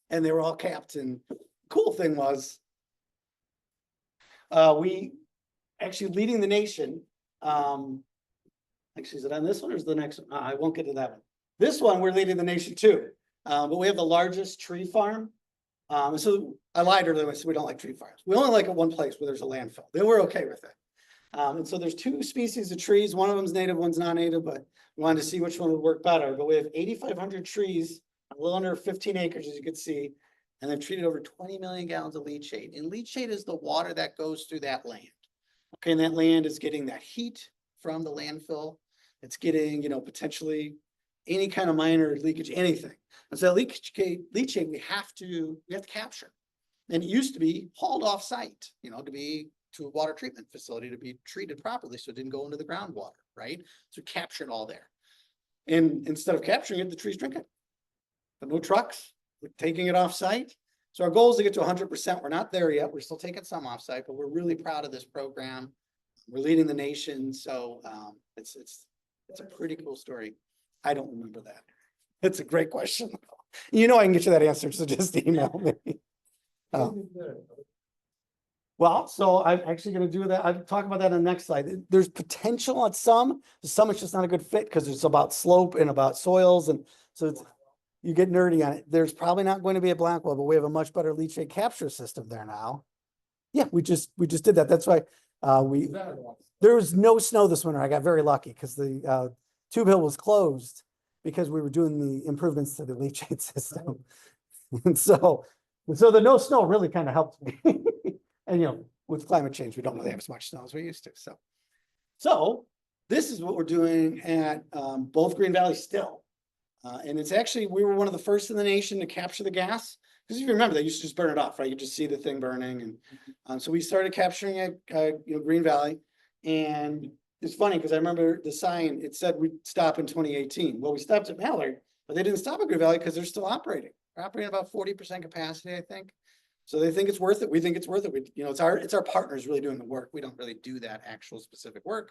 And they were all capped. And cool thing was, we actually leading the nation. Actually, is it on this one or is the next one? I won't get to that one. This one, we're leading the nation too. But we have the largest tree farm. So I lied earlier, I said we don't like tree farms. We only like it one place where there's a landfill. Then we're okay with it. And so there's two species of trees. One of them's native, one's non-native, but we wanted to see which one would work better. But we have 8,500 trees, a little under 15 acres, as you can see. And they've treated over 20 million gallons of leachate. And leachate is the water that goes through that land. Okay, and that land is getting that heat from the landfill. It's getting, potentially any kind of minor leakage, anything. And so that leachate we have to capture. And it used to be hauled off site, to a water treatment facility to be treated properly so it didn't go into the groundwater, right? So capture it all there. And instead of capturing it, the trees drink it. But no trucks, we're taking it off site. So our goal is to get to 100%. We're not there yet. We're still taking some off site, but we're really proud of this program. We're leading the nation. So it's a pretty cool story. I don't remember that. It's a great question. I can get you that answer, so just email me. Well, so I'm actually going to do that. I'll talk about that on the next slide. There's potential at some it's just not a good fit because it's about slope and about soils. And so you get nerdy on it. There's probably not going to be a Blackwell, but we have a much better leachate capture system there now. Yeah, we just did that. That's why there was no snow this winter. I got very lucky because the tube hill was closed because we were doing the improvements to the leachate system. And so the no snow really kind of helped me. And with climate change, we don't really have as much snow as we used to. So this is what we're doing at both Green Valley still. And it's actually, we were one of the first in the nation to capture the gas. Because if you remember, they used to just burn it off, right? You just see the thing burning. And so we started capturing it, Green Valley. And it's funny because I remember the sign, it said we'd stop in 2018. Well, we stopped at Mallard, but they didn't stop at Green Valley because they're still operating. They're operating about 40% capacity, I think. So they think it's worth it. We think it's worth it. It's our partners really doing the work. We don't really do that actual specific work.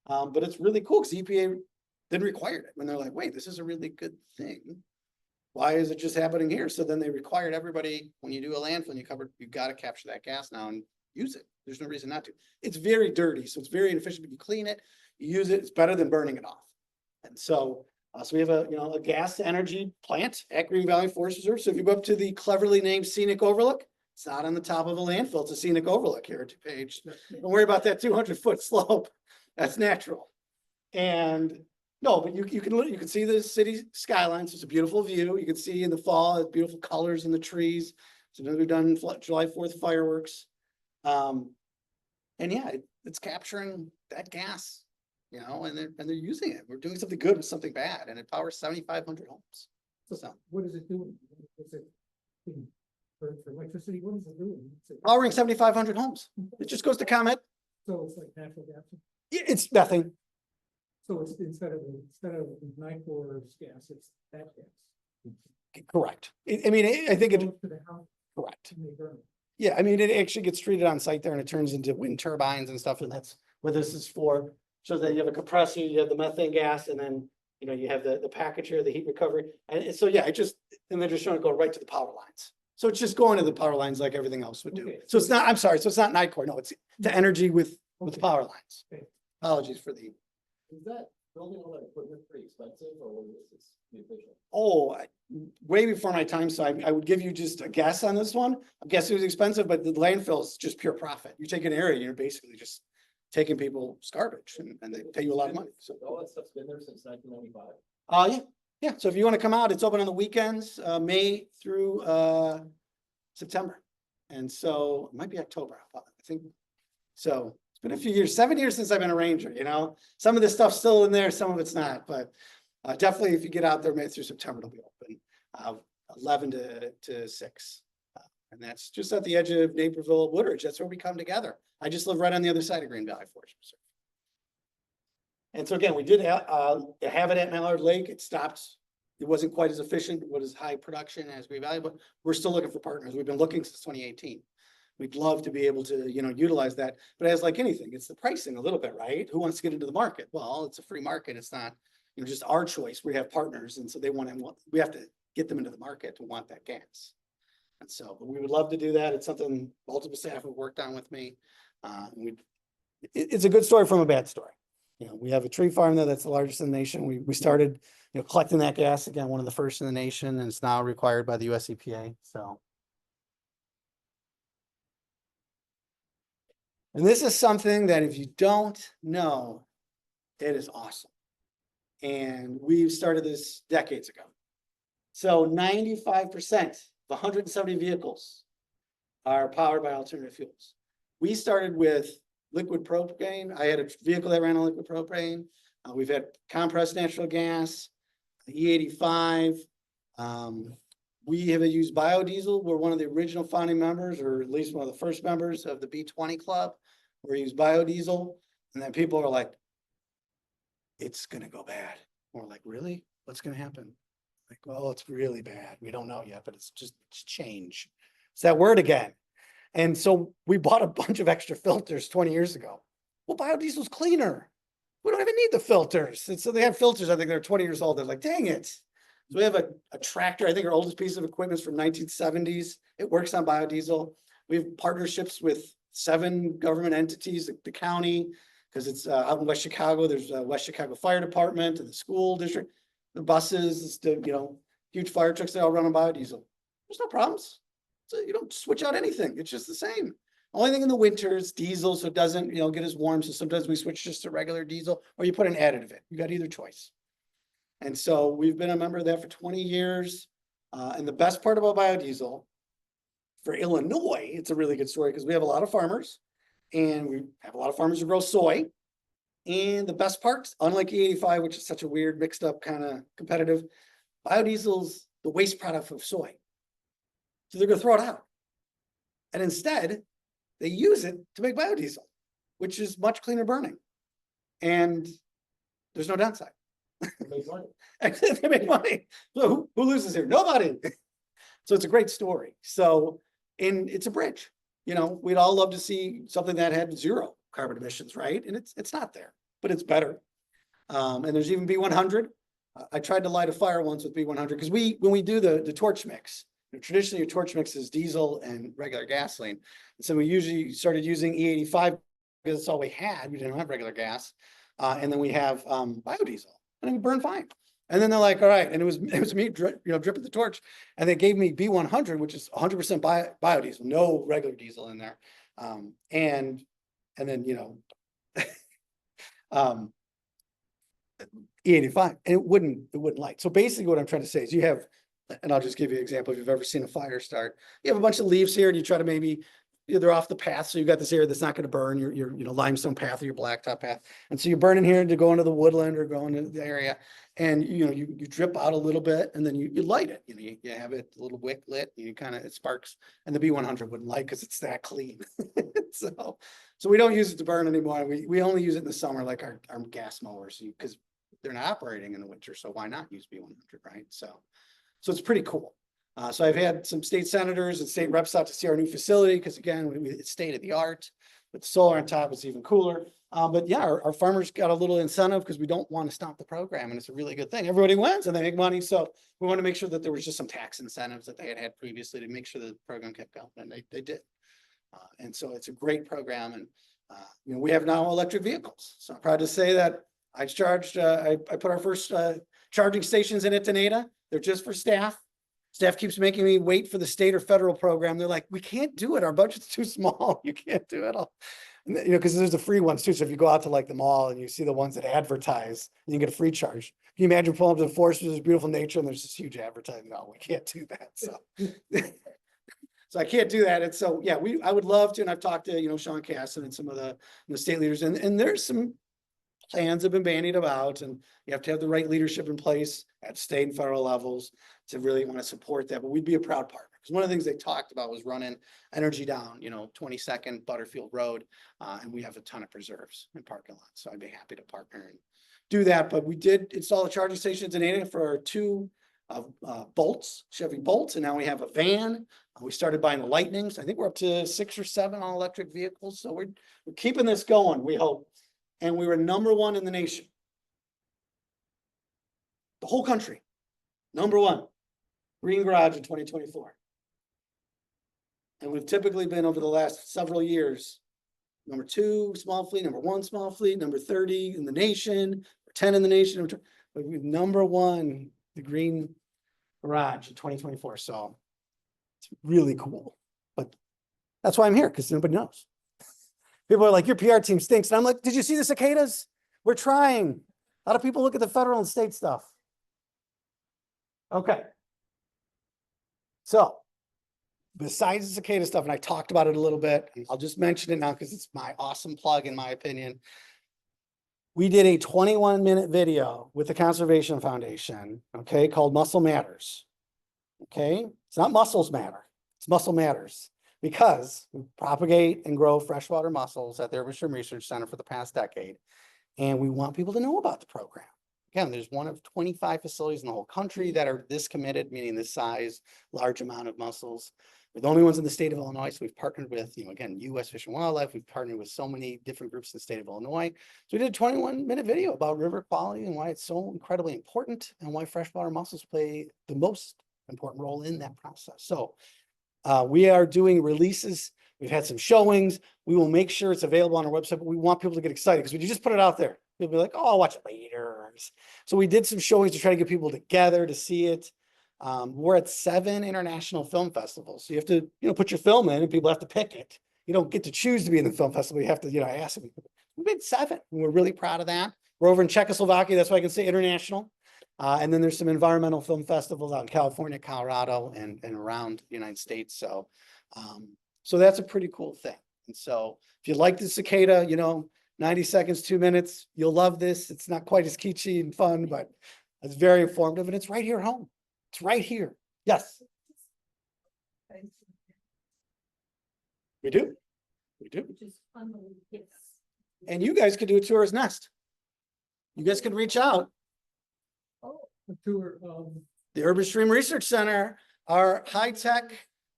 But it's really cool because EPA didn't require it when they're like, wait, this is a really good thing. Why is it just happening here? So then they required everybody, when you do a landfill, you've got to capture that gas now and use it. There's no reason not to. It's very dirty, so it's very inefficient, but you clean it, you use it, it's better than burning it off. And so we have a gas to energy plant at Green Valley Forest Reserve. So if you go up to the cleverly named Scenic Overlook, it's not on the top of a landfill, it's a scenic overlook here at DuPage. Don't worry about that 200-foot slope. That's natural. And no, but you can see the city skylines. It's a beautiful view. You can see in the fall, beautiful colors in the trees. So we've done July 4th fireworks. And yeah, it's capturing that gas, and they're using it. We're doing something good with something bad, and it powers 7,500 homes. So what is it doing? Is it for electricity? What is it doing? Powering 7,500 homes. It just goes to comment. So it's like natural gas. Yeah, it's nothing. So it's instead of Nicor's gas, it's that gas. Correct. I think it. Goes to the house Correct. and they burn it. Yeah, it actually gets treated on site there and it turns into wind turbines and stuff. And that's what this is for. So that you have a compressor, you have the methane gas, and then, you have the package here, the heat recovery. And so, yeah, and they're just trying to go right to the power lines. So it's just going to the power lines like everything else would do. Okay. So it's not, I'm sorry, so it's not Nicor. No, it's to energy with the power lines. Okay. Apologies for the. Is that building all that equipment pretty expensive, or is this the official? Oh, way before my time. So I would give you just a guess on this one. I'm guessing it was expensive, but the landfill is just pure profit. You take an area, you're basically just taking people's garbage and they pay you a lot of money. So all that stuff's been there since 1995. Yeah. So if you want to come out, it's open on the weekends, May through September. And so it might be October, I think. So it's been a few years, 7 years since I've been a ranger, some of this stuff's still in there, some of it's not, but definitely if you get out there May through September, it'll be open. 11 to 6. And that's just at the edge of Naperville, Woodridge. That's where we come together. I just live right on the other side of Green Valley Forest Preserve. And so again, we did have it at Mallard Lake. It stopped. It wasn't quite as efficient, what is high production as Green Valley, but we're still looking for partners. We've been looking since 2018. We'd love to be able to, utilize that, but as like anything, it's the pricing a little bit, right? Who wants to get into the market? Well, it's a free market. It's not, just our choice. We have partners, and so we have to get them into the market to want that gas. And so, but we would love to do that. It's something multiple staff have worked on with me. It's a good story from a bad story. We have a tree farm there that's the largest in the nation. We started, collecting that gas, again, one of the first in the nation, and it's now required by the US EPA. So. And this is something that if you don't know, it is awesome. And we've started this decades ago. So 95% of 170 vehicles are powered by alternative fuels. We started with liquid propane. I had a vehicle that ran on liquid propane. We've had compressed natural gas, E85. We have used biodiesel. We're one of the original founding members, or at least one of the first members of the B20 Club. We use biodiesel. And then people are like, it's going to go bad. We're like, really? What's going to happen? Like, well, it's really bad. We don't know yet, but it's change. It's that word again. And so we bought a bunch of extra filters 20 years ago. Well, biodiesel's cleaner. We don't even need the filters. And so they have filters. I think they're 20 years old. They're like, dang it. So we have a tractor. I think our oldest piece of equipment is from 1970s. It works on biodiesel. We have partnerships with 7 government entities, the county, because it's out in West Chicago. There's a West Chicago Fire Department and the school district, the buses, huge fire trucks, they all run on biodiesel. There's no problems. So you don't switch out anything. It's just the same. Only thing in the winter is diesel, so it doesn't, get as warm. So sometimes we switch just to regular diesel, or you put an additive in. You got either choice. And so we've been a member of that for 20 years. And the best part about biodiesel for Illinois, it's a really good story because we have a lot of farmers, and we have a lot of farmers who grow soy. And the best part, unlike E85, which is such a weird mixed up kind of competitive, biodiesel's the waste product of soy. So they're going to throw it out. And instead, they use it to make biodiesel, which is much cleaner burning. And there's no downside. They make money. So who loses here? Nobody. So it's a great story. So, and it's a bridge. We'd all love to see something that had 0 carbon emissions, right? And it's not there, but it's better. And there's even B100. I tried to light a fire once with B100 because when we do the torch mix, traditionally your torch mix is diesel and regular gasoline. And so we usually started using E85 because that's all we had. We didn't have regular gas. And then we have biodiesel, and we burn fine. And then they're like, all right. And it was me dripping the torch, and they gave me B100, which is 100% biodiesel, no regular diesel in there. And then, E85, and it wouldn't light. So basically what I'm trying to say is you have, and I'll just give you an example. If you've ever seen a fire start, you have a bunch of leaves here, and you try to maybe, they're off the path. So you've got this area that's not going to burn your limestone path or your blacktop path. And so you're burning here to go into the woodland or go into the area, and you drip out a little bit, and then you light it. You have it a little wick lit, and it sparks. And the B100 wouldn't light because it's that clean. So we don't use it to burn anymore. We only use it in the summer, like our gas mowers, because they're not operating in the winter. So why not use B100, right? So it's pretty cool. So I've had some state senators and state reps out to see our new facility because, again, it's state of the art. With solar on top, it's even cooler. But yeah, our farmers got a little incentive because we don't want to stop the program, and it's a really good thing. Everybody wins and they make money. So we want to make sure that there was just some tax incentives that they had previously to make sure the program kept going, and they did. And so it's a great program. And we have now electric vehicles. So I'm proud to say that I put our first charging stations in Atenada. They're just for staff. Staff keeps making me wait for the state or federal program. They're like, we can't do it. Our budget's too small. You can't do it all. Because there's the free ones too. So if you go out to like the mall and you see the ones that advertise, and you get a free charge. Can you imagine pulling up to the forest with this beautiful nature and there's this huge advertising? No, we can't do that. So, so I can't do that. And so, yeah, I would love to. And I've talked to, Sean Casson and some of the state leaders, and there's some plans have been bandied about, and you have to have the right leadership in place at state and federal levels to really want to support that, but we'd be a proud partner. Because one of the things they talked about was running energy down, 22nd Butterfield Road, and we have a ton of preserves and parking lots, so I'd be happy to partner and do that. But we did install a charging station in Dana for our two Bolts, Chevy Bolts, and now we have a van. We started buying the Lightnings. I think we're up to 6 or 7 all electric vehicles, so we're keeping this going, we hope. And we were #1 in the nation. The whole country, #1, green garage in 2024. And we've typically been over the last several years, #2 small fleet, #1 small fleet, number 30 in the nation, 10 in the nation. But we've #1, the green garage in 2024. So it's really cool. But that's why I'm here, because nobody knows. People are like, your PR team stinks. And I'm like, did you see the cicadas? We're trying. A lot of people look at the federal and state stuff. Okay. So besides the cicada stuff, and I talked about it a little bit, I'll just mention it now because it's my awesome plug, in my opinion. We did a 21-minute video with the Conservation Foundation, okay, called Muscle Matters. Okay, it's not Muscles Matter, it's Muscle Matters, because we propagate and grow freshwater mussels at the Urban Stream Research Center for the past decade, and we want people to know about the program. Again, there's one of 25 facilities in the whole country that are this committed, meaning this size, large amount of mussels. We're the only ones in the state of Illinois, so we've partnered with, again, U.S. Fish and Wildlife. We've partnered with so many different groups in the state of Illinois. So we did a 21-minute video about river quality and why it's so incredibly important and why freshwater mussels play the most important role in that process. So we are doing releases. We've had some showings. We will make sure it's available on our website, but we want people to get excited because when you just put it out there, people be like, oh, I'll watch it later. So we did some showings to try to get people together to see it. We're at 7 international film festivals. So you have to, put your film in and people have to pick it. You don't get to choose to be in the film festival. You have to, ask them. We made 7 and we're really proud of that. We're over in Czechoslovakia. That's why I can say international. And then there's some environmental film festivals out in California, Colorado, and around the United States. So, so that's a pretty cool thing. And so if you like the cicada, 90 seconds, 2 minutes, you'll love this. It's not quite as kitschy and fun, but it's very informative and it's right here at home. It's right here. Yes. We do. We do. Which is unbelievable. Yes. And you guys could do a tourist nest. You guys could reach out. Oh, A tour, The Urban Stream Research Center, our high-tech,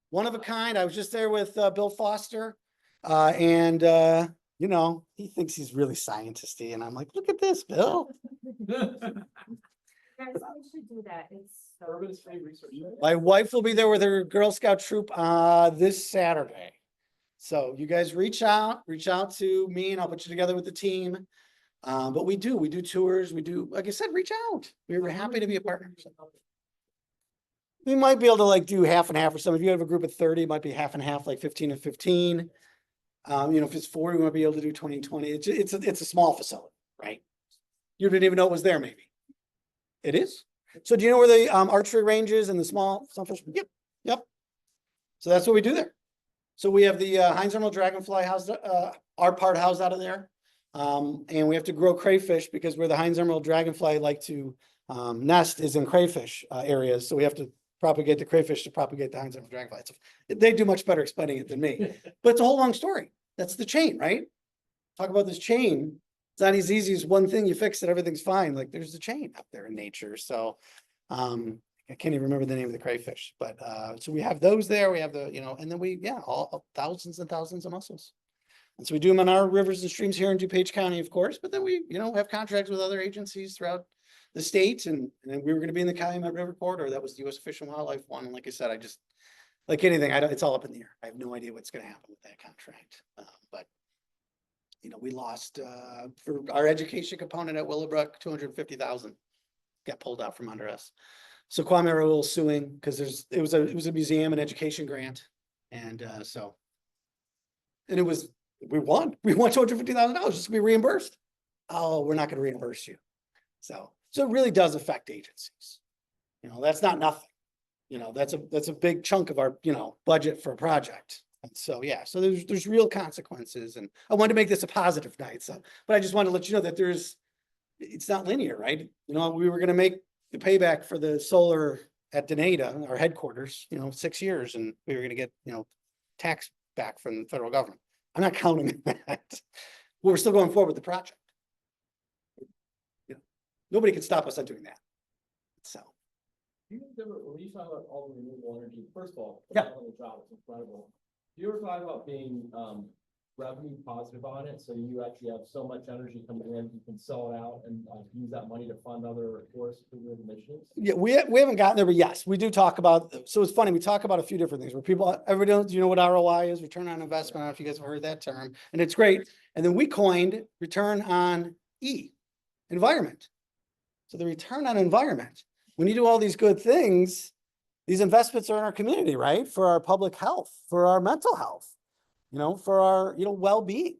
one of a kind. I was just there with Bill Foster. And he thinks he's really scientisty. And I'm like, look at this, Bill. Guys, we should do that. It's so. Urban Stream Research. My wife will be there with her Girl Scout troop this Saturday. So you guys reach out to me and I'll put you together with the team. But we do tours. We do, like I said, reach out. We're happy to be a partner. We might be able to do half and half or something. If you have a group of 30, it might be half and half, like 15 and 15. If it's 40, we might be able to do 20 and 20. It's a small facility, right? You didn't even know it was there, maybe. It is. So do you know where the archery range is and the small sunfish? Yep. So that's what we do there. So we have the Heinz Emerald Dragonfly housed, our part housed out of there. And we have to grow crayfish because where the Heinz Emerald Dragonfly like to nest is in crayfish areas. So we have to propagate the crayfish to propagate the Heinz Emerald Dragonfly. They do much better explaining it than me, but it's a whole long story. That's the chain, right? Talk about this chain. It's not as easy as one thing, you fix it, everything's fine. Like there's a chain up there in nature. So I can't even remember the name of the crayfish, but so we have those there. We have the, and then all thousands and thousands of mussels. And so we do them on our rivers and streams here in DuPage County, of course, but then we, have contracts with other agencies throughout the state. And we were going to be in the Calumet River Corridor. That was the U.S. Fish and Wildlife one. And like I said, I just, like anything, it's all up in the air. I have no idea what's going to happen with that contract. But we lost for our education component at Willowbrook, $250,000 got pulled out from under us. So Kwame Raoul suing because it was a museum and education grant, and we won $250,000 just to be reimbursed. Oh, we're not going to reimburse you. So it really does affect agencies. That's not nothing. That's a big chunk of our budget for a project. And so there's real consequences, and I wanted to make this a positive night. But I just wanted to let you know that there's it's not linear, right? You know, we were gonna make the payback for the solar at Denata, our headquarters, 6 years, and we were gonna get, tax back from the federal government. I'm not counting on that. We're still going forward with the project. Nobody can stop us on doing that. So, Do you think there were, when you talk about all the renewable energy, first of all, Yeah. phenomenal job, it's incredible. Do you ever talk about being, revenue positive on it, so you actually have so much energy coming in, you can sell it out and, use that money to fund other forest improvement initiatives? yeah, we haven't gotten there, but yes, we do talk about, so it's funny, we talk about a few different things where people, everybody knows, you know what ROI is, return on investment. I don't know if you guys have heard that term, and it's great. And then we coined return on environment. So the return on environment, when you do all these good things, these investments are in our community, right? For our public health, for our mental health, for our, well-being,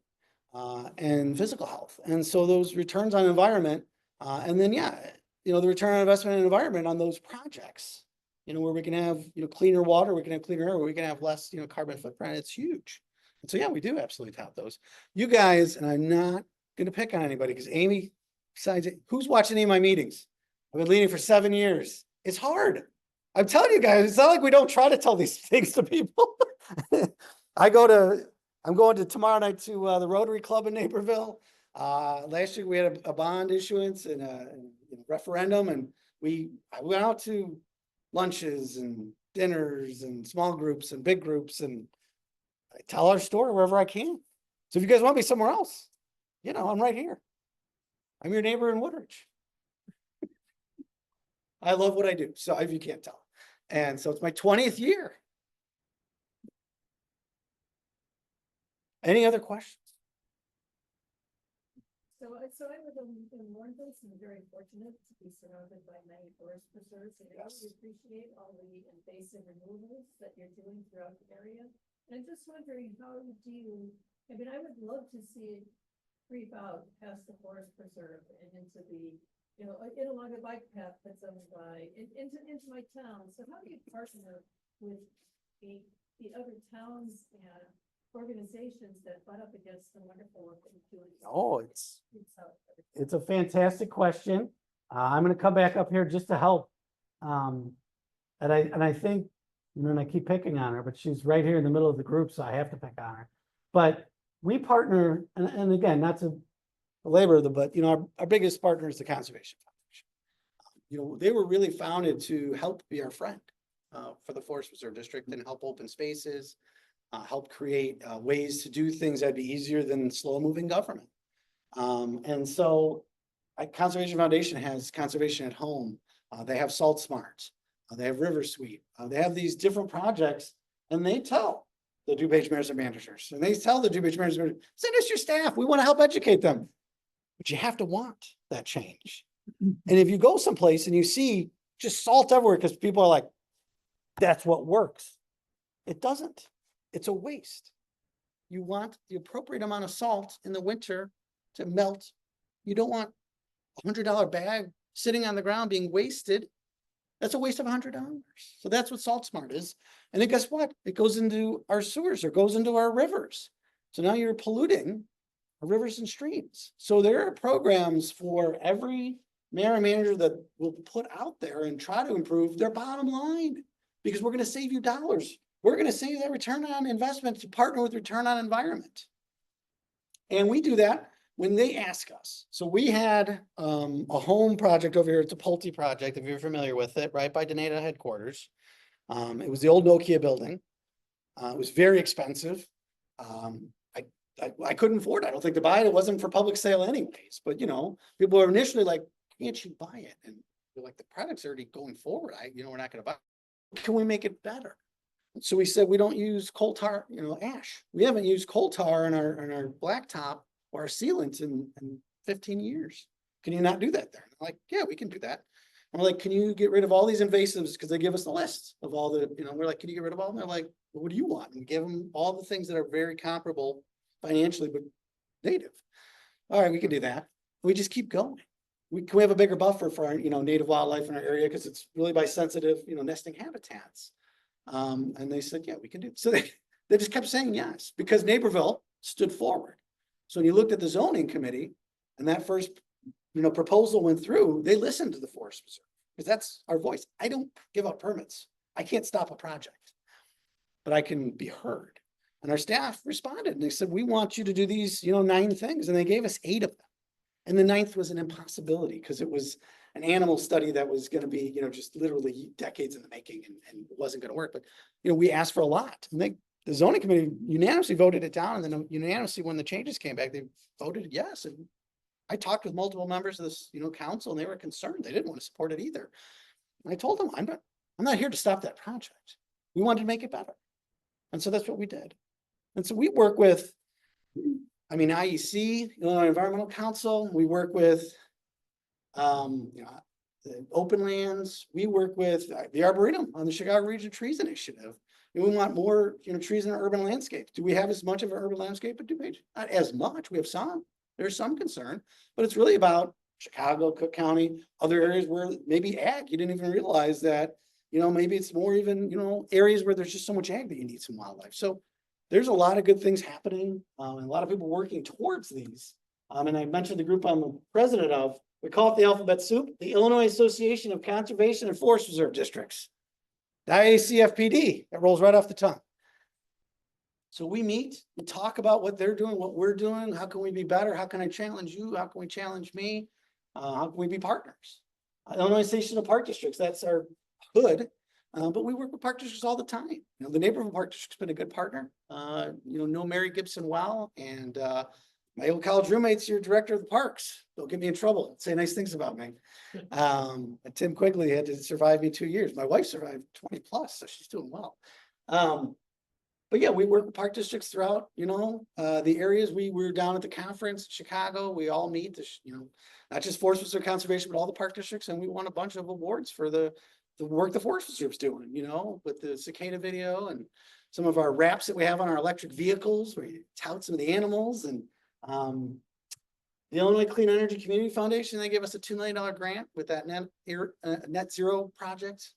and physical health. And so those returns on environment, and then, the return on investment and environment on those projects, where we can have, cleaner water, we can have cleaner air, where we can have less, carbon footprint, it's huge. And so, we do absolutely tout those. You guys, and I'm not gonna pick on anybody, because Amy, besides, who's watching any of my meetings? I've been leading for 7 years. It's hard. I'm telling you guys, it's not like we don't try to tell these things to people. I'm going to tomorrow night to the Rotary Club in Naperville. Last year we had a bond issuance and a referendum, and I went out to lunches and dinners and small groups and big groups, and I tell our story wherever I can. So if you guys want me somewhere else, I'm right here. I'm your neighbor in Woodridge. I love what I do, so if you can't tell. And so it's my 20th year. Any other questions? So I live in Warrenville, so I'm very fortunate to be surrounded by many forest preserves, and I really appreciate all the invasive removals that you're doing throughout the area. And I'm just wondering, how do you, I mean, I would love to see it creep out past the forest preserve and into the, in along the bike path that's owned by, into my town. So how do you partner with the other towns and organizations that butt up against the wonderful work that you're doing? Oh, it's a fantastic question. I'm going to come back up here just to help. And I think, and I keep picking on her, but she's right here in the middle of the group, so I have to pick on her. But we partner, and again, not to belabor but our biggest partner is the Conservation Foundation. They were really founded to help be our friend for the Forest Reserve District and help open spaces, help create ways to do things that'd be easier than slow moving government. And so Conservation Foundation has Conservation at Home. They have Salt Smart. They have River Sweep. They have these different projects, and they tell the DuPage mayors and managers, and they tell the DuPage mayors, send us your staff. We want to help educate them. But you have to want that change. And if you go someplace and you see just salt everywhere because people are like, that's what works. It doesn't. It's a waste. You want the appropriate amount of salt in the winter to melt. You don't want $100 bag sitting on the ground being wasted. That's a waste of $100. So that's what Salt Smart is. And then guess what? It goes into our sewers or goes into our rivers. So now you're polluting our rivers and streams. So there are programs for every mayor and manager that will put out there and try to improve their bottom line, because we're going to save you dollars. We're going to save that return on investment to partner with return on environment. And we do that when they ask us. So we had a home project over here. It's a Pulte project, if you're familiar with it, right by Denata headquarters. It was the old Nokia building. It was very expensive. I couldn't afford it. I don't think to buy it. It wasn't for public sale anyways. But people were initially like, can't you buy it? And they're like, the product's already going forward. We're not going to buy it. Can we make it better? So we said, we don't use coal tar, ash. We haven't used coal tar in our blacktop or our sealants in 15 years. Can you not do that there? They're like, yeah, we can do that. And we're like, can you get rid of all these invasives? Because they give us the list of all the, we're like, can you get rid of all of them? They're like, well, what do you want? And we give them all the things that are very comparable financially, but native. All right, we can do that. We just keep going. Can we have a bigger buffer for our, native wildlife in our area? Because it's really by sensitive, nesting habitats. And they said, yeah, we can do it. So they just kept saying yes, because Naperville stood forward. So when you looked at the zoning committee and that first proposal went through, they listened to the Forest Preserve. Because that's our voice. I don't give out permits. I can't stop a project. But I can be heard. And our staff responded and they said, we want you to do these, 9 things. And they gave us 8 of them. And the 9th was an impossibility because it was an animal study that was going to be, just literally decades in the making and it wasn't going to work. But, we asked for a lot. And the zoning committee unanimously voted it down. And then unanimously, when the changes came back, they voted yes. And I talked with multiple members of this, council, and they were concerned. They didn't want to support it either. And I told them, I'm not here to stop that project. We wanted to make it better. And so that's what we did. And so we work with, IEC, Illinois Environmental Council. We work with, the open lands. We work with the Arboretum on the Chicago Region Trees Initiative. And we want more, trees in our urban landscape. Do we have as much of an urban landscape at DuPage? Not as much. We have some. There's some concern, but it's really about Chicago, Cook County, other areas where maybe ag, you didn't even realize that, maybe it's more even, areas where there's just so much ag that you need some wildlife. So there's a lot of good things happening and a lot of people working towards these. And I mentioned the group I'm the president of, we call it the alphabet soup, the Illinois Association of Conservation and Forest Reserve Districts, the IACFPD, that rolls right off the tongue. So we meet, we talk about what they're doing, what we're doing. How can we be better? How can I challenge you? How can we challenge me? How can we be partners? Illinois Association of Park Districts, that's our hood. But we work with park districts all the time. The Naperville Park District's been a good partner. Know Mary Gibson well, and my old college roommate's your director of the parks. Don't get me in trouble. Say nice things about me. Tim Quigley had to survive me 2 years. My wife survived 20 plus, so she's doing well. But yeah, we work with park districts throughout, the areas. We were down at the conference in Chicago. We all meet, not just Forest Preserve Conservation, but all the park districts. And we won a bunch of awards for the work the Forest Preserve's doing, with the cicada video and some of our wraps that we have on our electric vehicles where you tout some of the animals. And the Illinois Clean Energy Community Foundation, they gave us a $2 million grant with that net zero project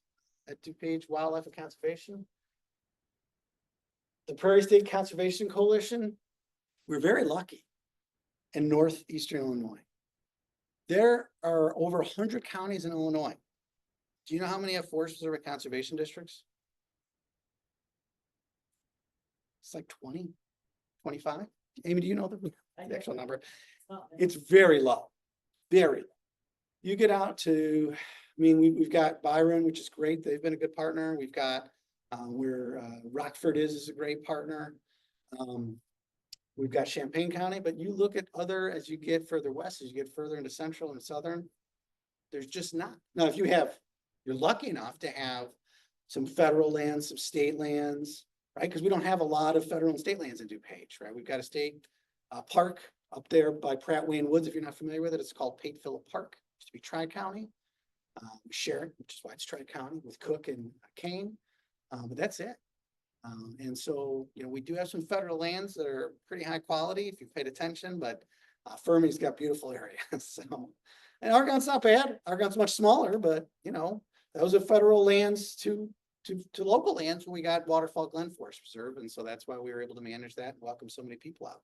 at DuPage Wildlife and Conservation. The Prairie State Conservation Coalition, we're very lucky in northeastern Illinois. There are over 100 counties in Illinois. Do you know how many have Forest Preserve and Conservation Districts? It's like 20, 25. Amy, do you know the actual number? It's very low, very low. You get out to, we've got Byron, which is great. They've been a good partner. We've got where Rockford is a great partner. We've got Champaign County, but you look at other, as you get further west, as you get further into central and southern, there's just not. Now, if you're lucky enough to have some federal lands, some state lands, right? Because we don't have a lot of federal and state lands in DuPage, right? We've got a state park up there by Pratt Wayne Woods. If you're not familiar with it, it's called Pate Phillip Park. It used to be Tri-County. We share it, which is why it's Tri-County with Cook and Kane. But that's it. And so, we do have some federal lands that are pretty high quality if you paid attention, but Fermi's got beautiful areas. So, and Argonne's not bad. Argonne's much smaller, but those are federal lands to local lands when we got Waterfall Glen Forest Preserve. And so that's why we were able to manage that and welcome so many people out.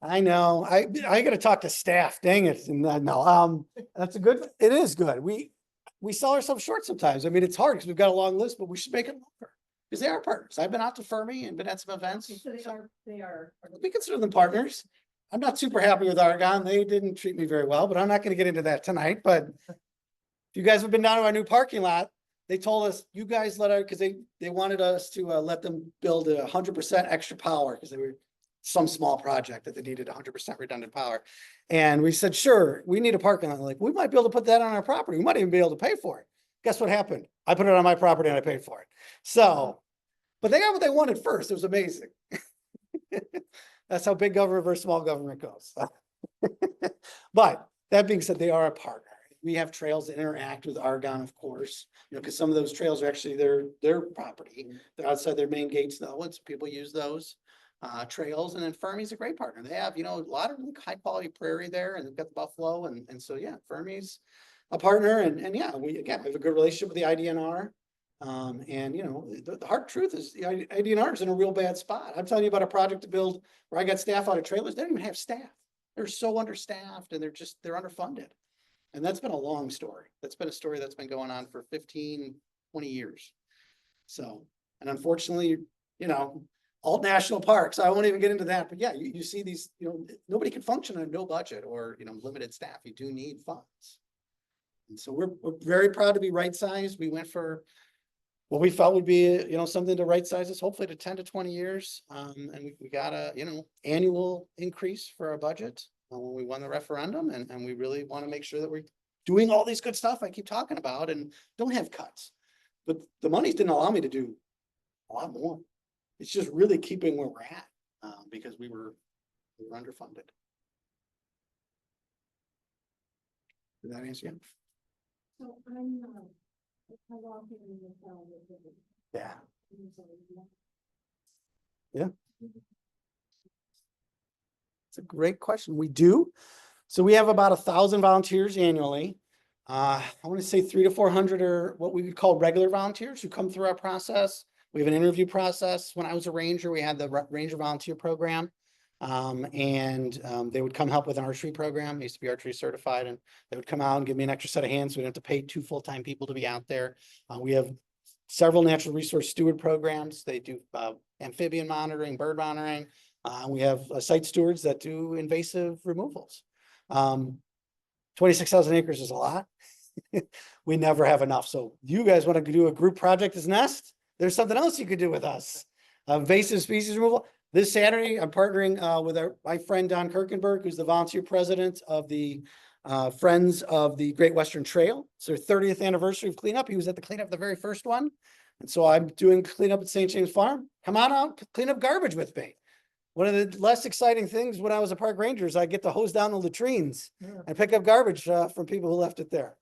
I know. I got to talk to staff. Dang it. And no, that's it is good. We sell ourselves short sometimes. It's hard because we've got a long list, but we should make it longer because they are partners. I've been out to Fermi and been at some events. So they are. We consider them partners. I'm not super happy with Argonne. They didn't treat me very well, but I'm not going to get into that tonight. But if you guys have been down to our new parking lot, they told us, you guys because they wanted us to let them build 100% extra power because they were some small project that they needed 100% redundant power. And we said, sure, we need a parking lot. They're like, we might be able to put that on our property. We might even be able to pay for it. Guess what happened? I put it on my property and I paid for it. So, but they got what they wanted first. It was amazing. That's how big government versus small government goes. But that being said, they are a partner. We have trails that interact with Argonne, of course, because some of those trails are actually their property. They're outside their main gates though, and so people use those trails. And then Fermi's a great partner. They have, a lot of high quality prairie there, and they've got the buffalo. And so, yeah, Fermi's a partner. And yeah, we have a good relationship with the IDNR. And the hard truth is the IDNR is in a real bad spot. I'm telling you about a project to build where I got staff out of trailers. They don't even have staff. They're so understaffed and they're underfunded. And that's been a long story. That's been a story that's been going on for 15, 20 years. So, and unfortunately, you know, all national parks, I won't even get into that, but yeah, you see these, you know, nobody can function on no budget or, you know, limited staff. You do need funds. And so we're very proud to be right sized. We went for what we felt would be, you know, something to right size us, hopefully to 10 to 20 years. And we got a, you know, annual increase for our budget when we won the referendum. And we really want to make sure that we're doing all these good stuff I keep talking about and don't have cuts. But the money didn't allow me to do a lot more. It's just really keeping where we're at, because we were underfunded. Did that answer you? So I'm, how long have you been found with it? Yeah. Yeah. It's a great question. We do. So we have about 1,000 volunteers annually. I want to say 300 to 400 are what we would call regular volunteers who come through our process. We have an interview process. When I was a ranger, we had the Ranger Volunteer Program. They would come help with an archery program. I used to be archery certified, and they would come out and give me an extra set of hands. So we don't have to pay 2 full-time people to be out there. We have several natural resource steward programs. They do amphibian monitoring, bird monitoring. We have site stewards that do invasive removals. 26,000 acres is a lot. We never have enough. So you guys want to do a group project as Nest? There's something else you could do with us. Invasive species removal. This Saturday, I'm partnering with my friend Don Kirkenberg, who's the volunteer president of the Friends of the Great Western Trail. It's their 30th anniversary of cleanup. He was at the cleanup, the very first one. And so I'm doing cleanup at St. James Farm. Come on out, clean up garbage with me. One of the less exciting things when I was a park ranger is I get to hose down the latrines and pick up garbage from people who left it there.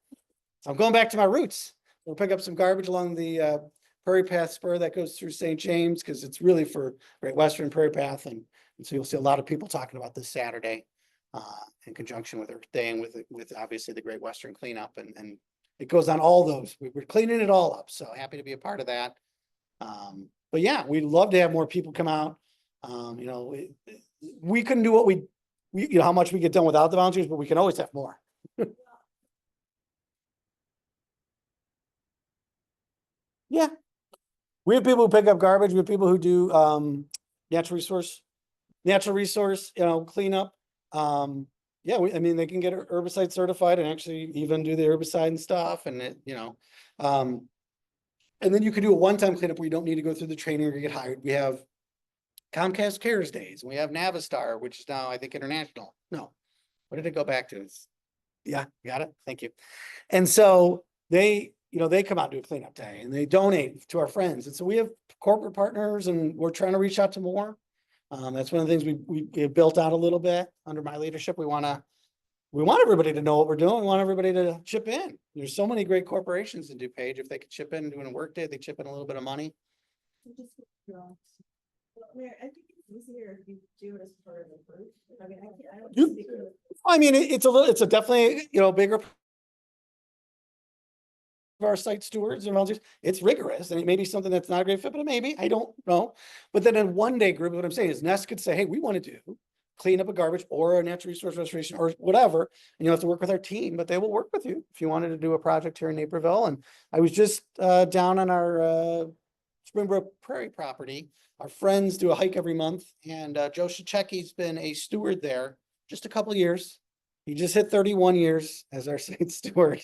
So I'm going back to my roots. We'll pick up some garbage along the Prairie Path spur that goes through St. James, because it's really for Great Western Prairie Path. And so you'll see a lot of people talking about this Saturday in conjunction with Earth Day and with obviously the Great Western cleanup. And it goes on all those. We're cleaning it all up. So happy to be a part of that. But yeah, we'd love to have more people come out. You know, we couldn't do what we, you know, how much we get done without the volunteers, but we can always have more. Yeah. We have people who pick up garbage. We have people who do natural resource, you know, cleanup. Yeah, I mean, they can get herbicide certified and actually even do the herbicide and stuff. And it, you know, and then you could do a one-time cleanup where you don't need to go through the training or get hired. We have Comcast Cares Days. We have Navistar, which is now, I think, international. No, what did it go back to? Yeah, got it. Thank you. And so they, you know, they come out and do a cleanup day and they donate to our friends. And so we have corporate partners and we're trying to reach out to more. That's one of the things we have built out a little bit under my leadership. We want everybody to know what we're doing. We want everybody to chip in. There's so many great corporations in DuPage. If they could chip in doing a work day, they chip in a little bit of money. I think it's easier if you do it as part of the group. I mean, I don't. You- think it- I mean, it's a definitely, you know, bigger of our site stewards and volunteers. It's rigorous and it may be something that's not a great fit, but maybe, I don't know. But then in one day group, what I'm saying is Nest could say, hey, we want to do clean up a garbage or a natural resource restoration or whatever. And you have to work with our team, but they will work with you if you wanted to do a project here in Naperville. And I was just down on our Springbrook Prairie property. Our friends do a hike every month, and Joe Shachecki's been a steward there just a couple of years. He just hit 31 years as our site steward,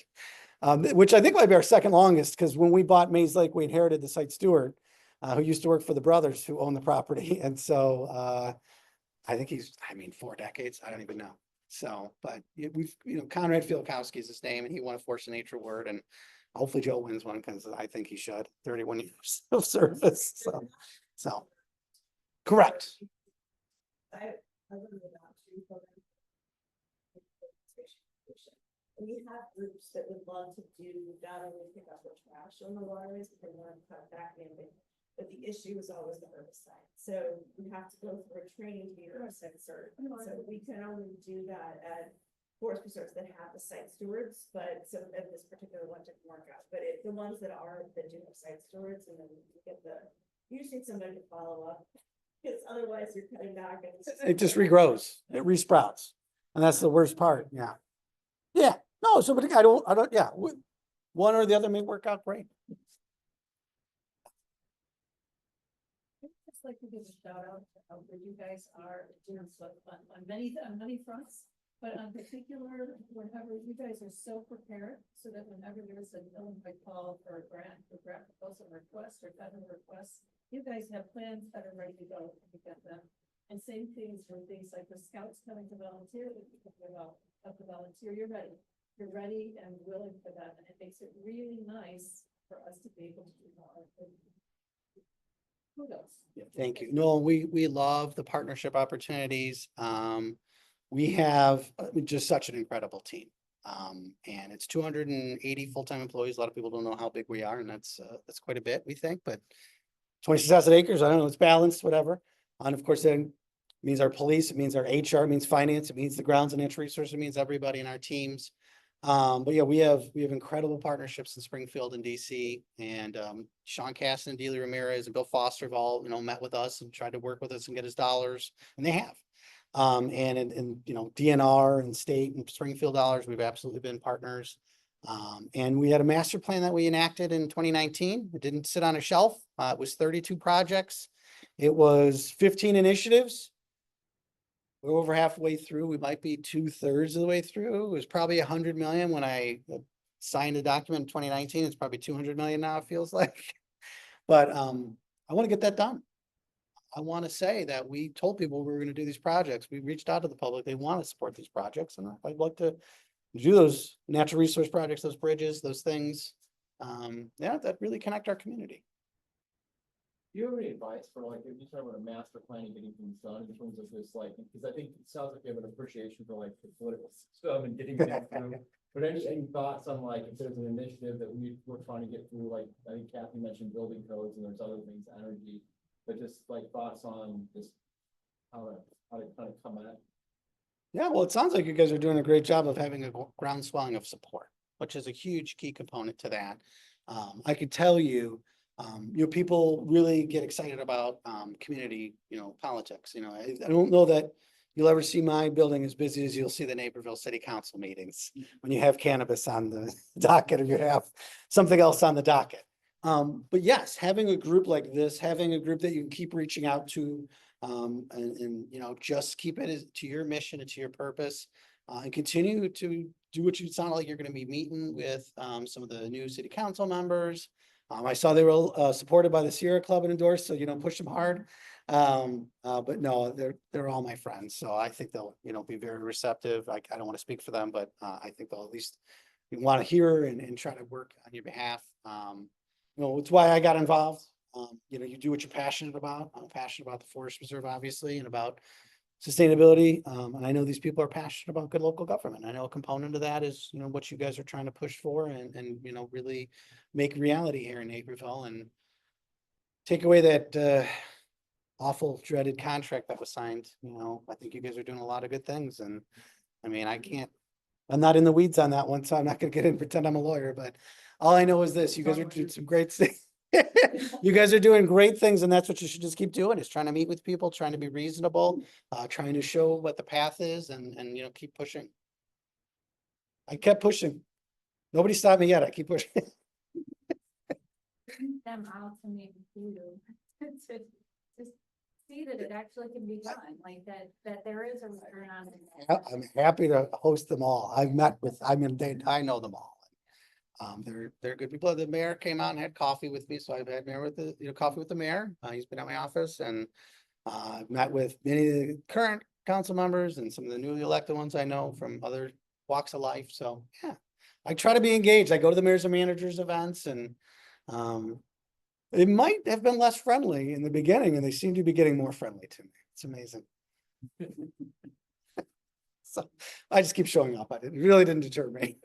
which I think might be our second longest, because when we bought Mays Lake, we inherited the site steward who used to work for the brothers who own the property. And so I think he's, 4 decades. I don't even know. So, but we've, Conrad Fielkowski is his name, and he won a Force of Nature award, and hopefully Joe wins one because I think he should. 31 years of service. So correct. I learned about tree program. And we have groups that would love to do not only pick up the trash on the waterways, but they want to cut back in. But the issue is always the herbicide. So we have to go through a training to be herbicide certified. So we can only do that at forest preserves that have the site stewards, but so and this particular one didn't work out. But the ones that do have site stewards, and then you get you just need somebody to follow up. Because otherwise you're cutting back and It just regrows. It resprouts. And that's the worst part, yeah. Yeah, no, so, but I don't, yeah, one or the other may work out great. Just like to give a shout out to how good you guys are doing stuff on many fronts. But on particular, whenever you guys are so prepared, so that whenever there's a notified call for a grant proposal request or federal request, you guys have plans that are ready to go to get them. And same things with things like the scouts coming to volunteer, that you can up to volunteer, you're ready. You're ready and willing for that, and it makes it really nice for us to be able to do more. Kudos. Yeah, thank you. No, we love the partnership opportunities. We have just such an incredible team. And it's 280 full-time employees. A lot of people don't know how big we are, and that's quite a bit, we think, but 26,000 acres, I don't know, it's balanced, whatever. And of course, then means our police, it means our HR, it means finance, it means the grounds and natural resources, it means everybody in our teams. But yeah, we have incredible partnerships in Springfield and DC, and Sean Casson and Dealey Ramirez and Bill Foster have all, met with us and tried to work with us and get his dollars, and they have. And DNR and state and Springfield dollars, we've absolutely been partners. And we had a master plan that we enacted in 2019. It didn't sit on a shelf. It was 32 projects. It was 15 initiatives. We're over halfway through. We might be 2/3 of the way through. It was probably 100 million when I signed the document in 2019. It's probably 200 million now, it feels like. But I want to get that done. I want to say that we told people we were going to do these projects. We reached out to the public. They want to support these projects, and I'd like to do those natural resource projects, those bridges, those things. Yeah, that really connect our community. Do you have any advice for like, if you talk about a master plan and getting things done in terms of this, like, because I think it sounds like you have an appreciation for like the political system and getting things through. But any thoughts on like, if there's an initiative that we're trying to get through, like, I think Kathy mentioned building codes and there's other things, energy, but just like thoughts on just how to kind of come at. Yeah, well, it sounds like you guys are doing a great job of having a groundswelling of support, which is a huge key component to that. I could tell you, people really get excited about community, politics. I don't know that you'll ever see my building as busy as you'll see the Naperville City Council meetings when you have cannabis on the docket or you have something else on the docket. But yes, having a group like this, having a group that you can keep reaching out to, and just keep it to your mission and to your purpose, and continue to do what you sound like you're going to be meeting with some of the new city council members. I saw they were supported by the Sierra Club and endorsed, so push them hard. But no, they're all my friends, so I think they'll be very receptive. I don't want to speak for them, but I think they'll at least want to hear and try to work on your behalf. It's why I got involved. You do what you're passionate about. I'm passionate about the Forest Reserve, obviously, and about sustainability. And I know these people are passionate about good local government. I know a component of that is, what you guys are trying to push for and really make reality here in Naperville and take away that awful dreaded contract that was signed. I think you guys are doing a lot of good things. And I mean, I'm not in the weeds on that one, so I'm not gonna get in and pretend I'm a lawyer, but all I know is this, you guys are doing some great things. You guys are doing great things, and that's what you should just keep doing, is trying to meet with people, trying to be reasonable, trying to show what the path is and keep pushing. I kept pushing. Nobody stopped me yet. I keep pushing. Them out to me too, to see that it actually can be done, like that there is a return on it. I'm happy to host them all. I know them all. They're good people. The mayor came out and had coffee with me, so I've had coffee with the mayor. He's been at my office, and I've met with many of the current council members and some of the newly elected ones I know from other walks of life. So yeah, I try to be engaged. I go to the mayors and managers events, and it might have been less friendly in the beginning, and they seem to be getting more friendly to me. It's amazing. So I just keep showing up. It really didn't deter me.